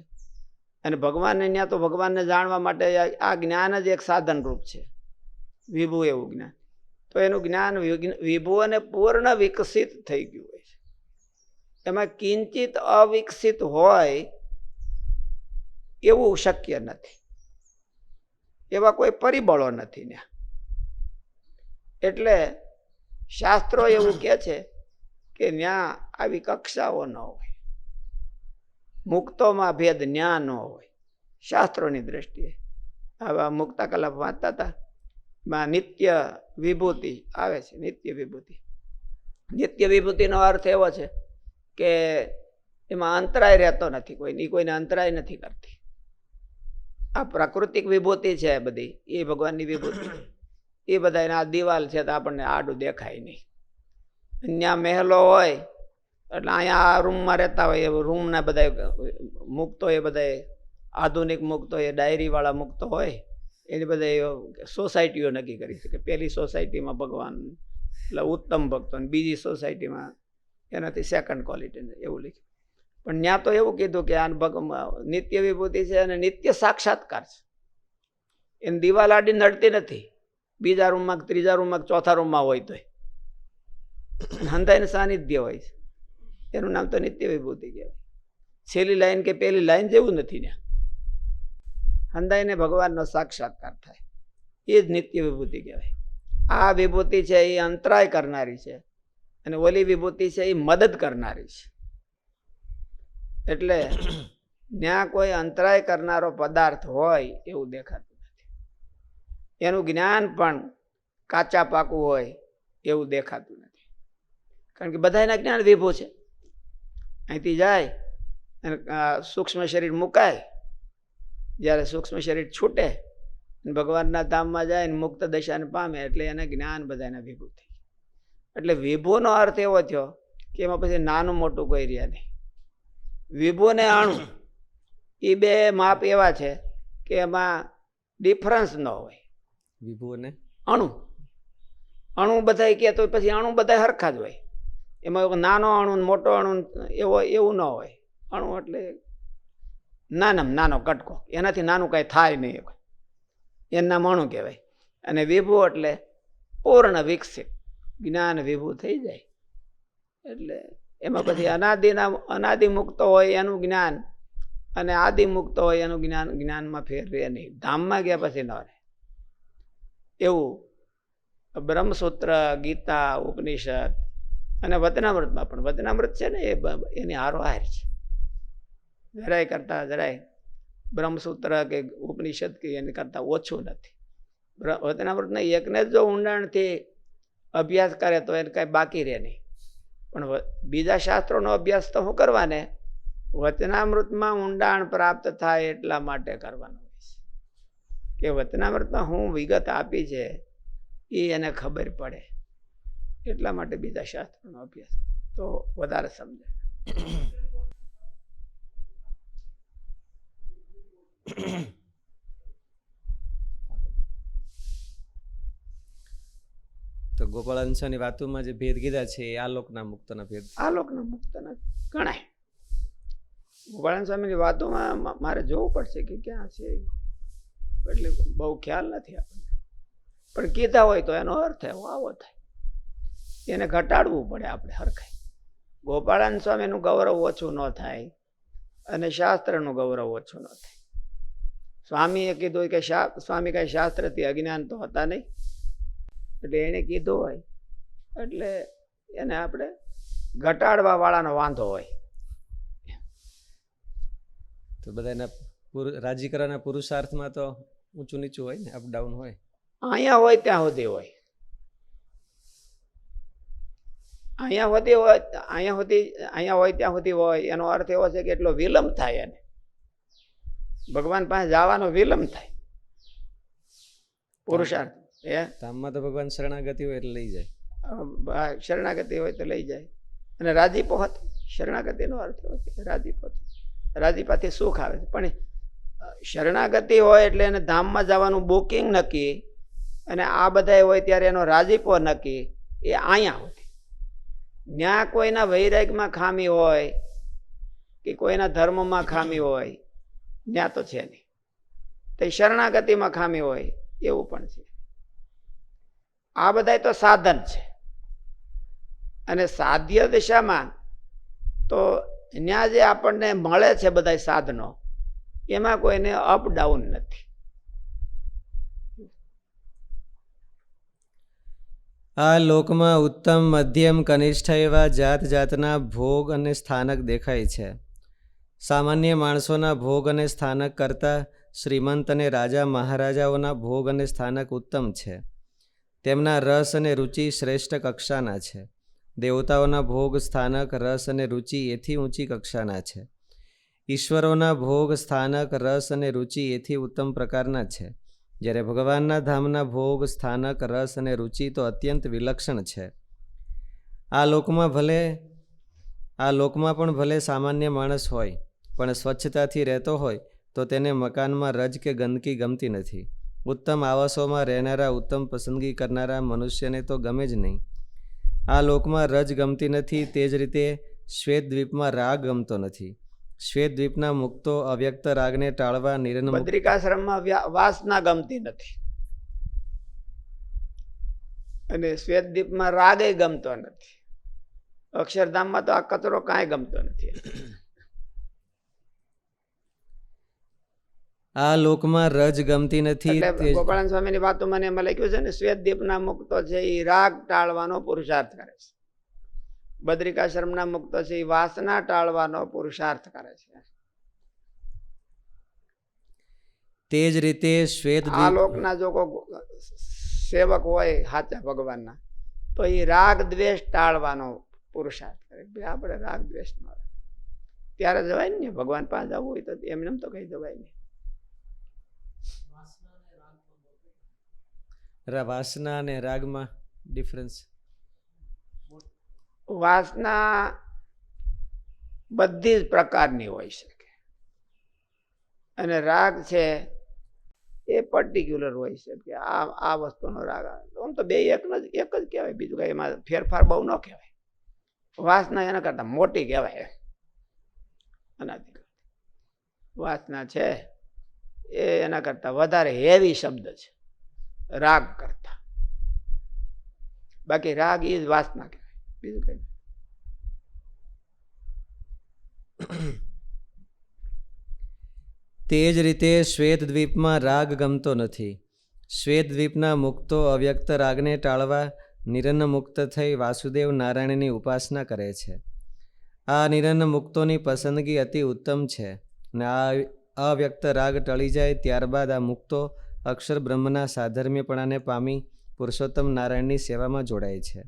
અને ભગવાનને ત્યાં તો ભગવાનને જાણવા માટે આ જ્ઞાન જ એક સાધન રૂપ છે, વિભૂ એવું જ્ઞાન. તો એનું જ્ઞાન વિભૂ અને પૂર્ણ વિકસિત થઈ ગયું હોય છે. એમાં કિંચિત અવિકસિત હોય એવું શક્ય નથી. એવા કોઈ પરિબળો નથી ત્યાં. એટલે શાસ્ત્રો એવું કહે છે કે ત્યાં આવી કક્ષાઓ ન હોય, મુક્તોમાં ભેદ ન્યા ન હોય. શાસ્ત્રોની દ્રષ્ટિએ આવા મુક્તા કલાપ વાંચતા હતા, માં નિત્ય વિભૂતિ આવે છે. નિત્ય વિભૂતિ, નિત્ય વિભૂતિનો અર્થ એવો છે કે એમાં અંતરાય રહેતો નથી, કોઈને અંતરાય નથી કરતી. આ પ્રાકૃતિક વિભૂતિ છે બધી, એ ભગવાનની વિભૂતિ. એ બધા એના દિવાલ છે તો આપણને આડું દેખાય નહીં. ત્યાં મહેલો હોય એટલે અહીંયા આ રૂમમાં રહેતા હોય એ રૂમના બધા મુક્તો, એ બધા આધુનિક મુક્તો, એ ડાયરીવાળા મુક્તો હોય, એની બધા સોસાયટીઓ નક્કી કરી છે કે પહેલી સોસાયટીમાં ભગવાન એટલે ઉત્તમ ભક્તો, બીજી સોસાયટીમાં એનાથી સેકન્ડ ક્વોલિટી, એવું લખ્યું. પણ ત્યાં તો એવું કીધું કે આ નિત્ય વિભૂતિ છે અને નિત્ય સાક્ષાત્કાર છે. એની દિવાલ આડી નડતી નથી. બીજા રૂમમાં, ત્રીજા રૂમમાં, ચોથા રૂમમાં હોય તો હંધાઈને સાનિધ્ય હોય છે. એનું નામ તો નિત્ય વિભૂતિ કહેવાય. છેલ્લી લાઈન કે પેલી લાઈન જેવું નથી ત્યાં. હંધાઈને ભગવાનનો સાક્ષાત્કાર થાય, એ જ નિત્ય વિભૂતિ કહેવાય. આ વિભૂતિ છે એ અંતરાય કરનારી છે અને ઓલી વિભૂતિ છે એ મદદ કરનારી છે. એટલે ત્યાં કોઈ અંતરાય કરનારો પદાર્થ હોય એવું દેખાતું નથી. એનું જ્ઞાન પણ કાચા પાકું હોય એવું દેખાતું નથી. કારણ કે બધાના જ્ઞાન વિભૂ છે. અહીંથી જાય અને સૂક્ષ્મ શરીર મુકાય, જ્યારે સૂક્ષ્મ શરીર છૂટે ભગવાનના ધામમાં જાય ને મુક્ત દશાને પામે એટલે એને જ્ઞાન બધાને ભેગું થઈ જાય. એટલે વિભુનો અર્થ એવો થયો કે એમાં પછી નાનું મોટું કોઈ રહ્યા નહીં. વિભુ ને અણુ એ બે માપ એવા છે કે એમાં ડિફરન્સ ન હોય. વિભુ અને અણુ અણુ બધા કે તો પછી અણુ બધા હરખા જ હોય. એમાં નાનો અણુ ને મોટો અણુ એવું ન હોય. અણુ એટલે નાનામાં નાનો કટકો, એનાથી નાનું કાંઈ થાય નહીં, એનું નામ અણુ કહેવાય. અને વિભુ એટલે પૂર્ણ વિકસિત જ્ઞાન વિભુ થઈ જાય. એટલે એમાં પછી અનાદિ મુક્ત હોય એનું જ્ઞાન અને આદિ મુક્ત હોય એનું જ્ઞાનમાં ફેર રહે નહીં. ધામમાં ગયા પછી ન રહે. એવું બ્રહ્મસૂત્ર, ગીતા, ઉપનિષદ અને વચનામૃતમાં પણ. વચનામૃત છે ને એની હારોહાર છે. જરાય કરતા જરાય બ્રહ્મસૂત્ર કે ઉપનિષદ કે એની કરતા ઓછું નથી. વચનામૃતને એકને જ જો ઊંડાણથી અભ્યાસ કરે તો એને કાંઈ બાકી રહે નહીં. પણ બીજા શાસ્ત્રોનો અભ્યાસ તો શું કરવાને? વચનામૃતમાં ઊંડાણ પ્રાપ્ત થાય એટલા માટે કરવાનો હોય છે કે વચનામૃતમાં હું વિગત આપી છે એ એને ખબર પડે. એટલા માટે બીજા શાસ્ત્રોનો અભ્યાસ તો વધારે સમજે. તો ગોપાલ અંશાની વાતોમાં જે ભેદ કીધા છે એ આલોકના મુક્તના ભેદ. આલોકના મુક્તના ગણાય. ગોપાળાન સ્વામીની વાતોમાં મારે જોવું પડશે કે ક્યાં છે, એટલે બહુ ખ્યાલ નથી આપણને. પણ કીધા હોય તો એનો અર્થ આવો થાય. એને ઘટાડવું પડે આપણે હરખાય. ગોપાળાન સ્વામીનું ગૌરવ ઓછું ન થાય અને શાસ્ત્રનું ગૌરવ ઓછું ન થાય. સ્વામીએ કીધું કે સ્વામી કાંઈ શાસ્ત્રથી અજ્ઞાન તો હતા નહીં, એટલે એને કીધું હોય એટલે એને આપણે ઘટાડવા વાળાનો વાંધો હોય. તો બધાના રાજી કરવાના પુરુષાર્થમાં તો ઊંચું નીચું હોય ને, અપડાઉન હોય. અહીંયા હોય ત્યાં સુધી હોય. અહીંયા હોય ત્યાં સુધી હોય. એનો અર્થ એવો છે કે એટલો વિલંબ થાય એને. ભગવાન પાસે જવાનો વિલંબ થાય. પુરુષાર્થ ધામમાં તો ભગવાન શરણાગતિ હોય એટલે લઈ જાય. શરણાગતિ હોય તો લઈ જાય. અને રાજીપો હતો. શરણાગતિનો અર્થ એવો છે રાજીપો. રાજીપાથી સુખ આવે છે. પણ શરણાગતિ હોય એટલે એને ધામમાં જવાનું બુકિંગ નક્કી, અને આ બધા હોય ત્યારે એનો રાજીપો નક્કી. એ અહીંયા હોય. ત્યાં કોઈના વૈરાગ્યમાં ખામી હોય કે કોઈના ધર્મમાં ખામી હોય ત્યાં તો છે નહીં. તે શરણાગતિમાં ખામી હોય એવું પણ છે. આ બધા તો સાધન છે. અને સાધ્ય દિશામાં તો ત્યાં જે આપણને મળે છે બધા સાધનો, એમાં કોઈને અપ ડાઉન નથી. આ લોકમાં ઉત્તમ, મધ્યમ, કનિષ્ઠ એવા જાત જાતના ભોગ અને સ્થાનક દેખાય છે. સામાન્ય માણસોના ભોગ અને સ્થાનક કરતાં શ્રીમંત અને રાજા મહારાજાઓના ભોગ અને સ્થાનક ઉત્તમ છે. તેમના રસ અને રુચિ શ્રેષ્ઠ કક્ષાના છે. દેવતાઓના ભોગ, સ્થાનક, રસ અને રુચિ એથી ઊંચી કક્ષાના છે. ઈશ્વરોના ભોગ, સ્થાનક, રસ અને રુચિ એથી ઉત્તમ પ્રકારના છે. જ્યારે ભગવાનના ધામના ભોગ, સ્થાનક, રસ અને રુચિ તો અત્યંત વિલક્ષણ છે. આ લોકમાં પણ ભલે સામાન્ય માણસ હોય, પણ સ્વચ્છતાથી રહેતો હોય તો તેને મકાનમાં રજ કે ગંદકી ગમતી નથી. ઉત્તમ આવાસોમાં રહેનારા, ઉત્તમ પસંદગી કરનારા મનુષ્યને તો ગમે જ નહીં. આ લોકમાં રજ ગમતી નથી, તે જ રીતે શ્વેતદ્વીપમાં રાગ ગમતો નથી. શ્વેતદ્વીપના મુક્તો અવ્યક્ત રાગને ટાળવા નિરન. બદ્રિકાશ્રમમાં વાસના ગમતી નથી અને શ્વેતદ્વીપમાં રાગે ગમતો નથી. અક્ષરધામમાં તો આ કચરો કાંઈ ગમતો નથી. આ લોકમાં રજ ગમતી નથી. ગોપાળાન સ્વામીની વાતો મને એમાં લખ્યું છે ને, શ્વેતદ્વીપના મુક્તો છે એ રાગ ટાળવાનો પુરુષાર્થ કરે છે. બદ્રિકાશ્રમના મુક્તો છે એ વાસના ટાળવાનો પુરુષાર્થ કરે છે. તે જ રીતે આ લોકના જો કોઈ સેવક હોય સાચા ભગવાનના, તો એ રાગ દ્વેષ ટાળવાનો પુરુષાર્થ કરે. આપણે રાગ દ્વેષ ન રહે ત્યારે જવાય ને. ભગવાન પાસે જવું હોય તો એમને તો કઈ જવાય નહીં. વાસના અને રાગમાં ડિફરન્સ? વાસના બધી જ પ્રકારની હોઈ શકે અને રાગ છે એ પર્ટિક્યુલર હોય છે કે આ વસ્તુનો રાગ આવે. આમ તો બે એક જ કહેવાય, બીજું કઈ એમાં ફેરફાર બહુ ન કહેવાય. વાસના એના કરતા મોટી કહેવાય. અનાદિ વાસના છે એ એના કરતા વધારે હેવી શબ્દ છે રાગ કરતા. બાકી રાગ એ જ વાસના કહેવાય, બીજું કઈ. તે જ રીતે શ્વેતદ્વીપમાં રાગ ગમતો નથી. શ્વેતદ્વીપના મુક્તો અવ્યક્ત રાગને ટાળવા નિરન્ન મુક્ત થઈ વાસુદેવ નારાયણની ઉપાસના કરે છે. આ નિરન્ન મુક્તોની પસંદગી અતિ ઉત્તમ છે અને આ અવ્યક્ત રાગ ટળી જાય ત્યારબાદ આ મુક્તો અક્ષર બ્રહ્મના સાધર્મ્યપણાને પામી પુરુષોત્તમ નારાયણની સેવામાં જોડાય છે.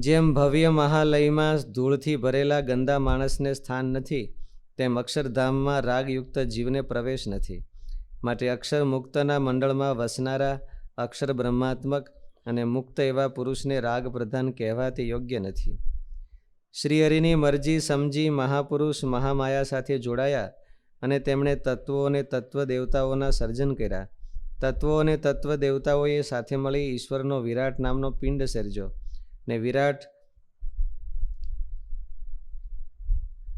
જેમ ભવ્ય મહાલયમાં ધૂળથી ભરેલા ગંદા માણસને સ્થાન નથી, તેમ અક્ષરધામમાં રાગયુક્ત જીવને પ્રવેશ નથી. માટે અક્ષર મુક્તના મંડળમાં વસનારા અક્ષર બ્રહ્માત્મક અને મુક્ત એવા પુરુષને રાગ પ્રધાન કહેવા તે યોગ્ય નથી. શ્રીહરિની મરજી સમજી મહાપુરુષ મહામાયા સાથે જોડાયા અને તેમણે તત્વો અને તત્વ દેવતાઓના સર્જન કર્યા. તત્વો અને તત્વ દેવતાઓએ સાથે મળી ઈશ્વરનો વિરાટ નામનો પિંડ સર્જ્યો ને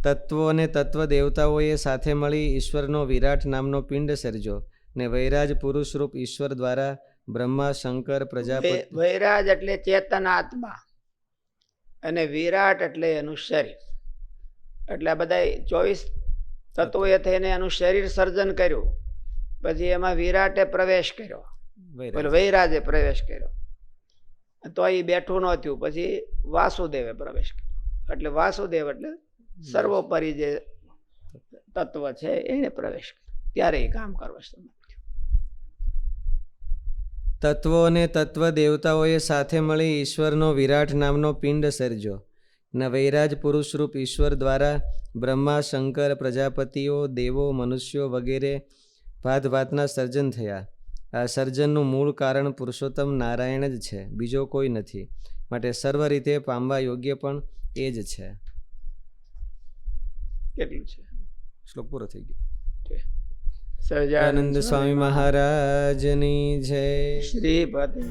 તત્વો અને તત્વ દેવતાઓએ સાથે મળી ઈશ્વરનો વિરાટ નામનો પિંડ સર્જ્યો ને વૈરાજ પુરુષરૂપ ઈશ્વર દ્વારા બ્રહ્મા શંકર પ્રજાપતિ. વૈરાજ એટલે ચેતન આત્મા અને વિરાટ એટલે એનું શરીર. એટલે આ બધા 24 તત્વોએ થઈને એનું શરીર સર્જન કર્યું. પછી એમાં વિરાટે પ્રવેશ કર્યો, વૈરાજે પ્રવેશ કર્યો, તો એ બેઠું ન થયું. પછી વાસુદેવે પ્રવેશ કર્યો. એટલે વાસુદેવ એટલે સર્વોપરી જે તત્વ છે એને પ્રવેશ કર્યો, ત્યારે એ કામ કરવા સમર્થ. તત્વો અને તત્વ દેવતાઓએ સાથે મળી ઈશ્વરનો વિરાટ નામનો પિંડ સર્જ્યો ને વૈરાજ પુરુષરૂપ ઈશ્વર દ્વારા બ્રહ્મા શંકર પ્રજાપતિઓ દેવો મનુષ્યો વગેરે ભાત ભાતના સર્જન થયા. આ સર્જનનું મૂળ કારણ પુરુષોત્તમ નારાયણ જ છે, બીજો કોઈ નથી. માટે સર્વ રીતે પામવા યોગ્ય પણ એ જ છે. કેટલું છે? શ્લોક પૂરો થઈ ગયો. સહજાનંદ સ્વામી મહારાજની જય. શ્રીપતિ.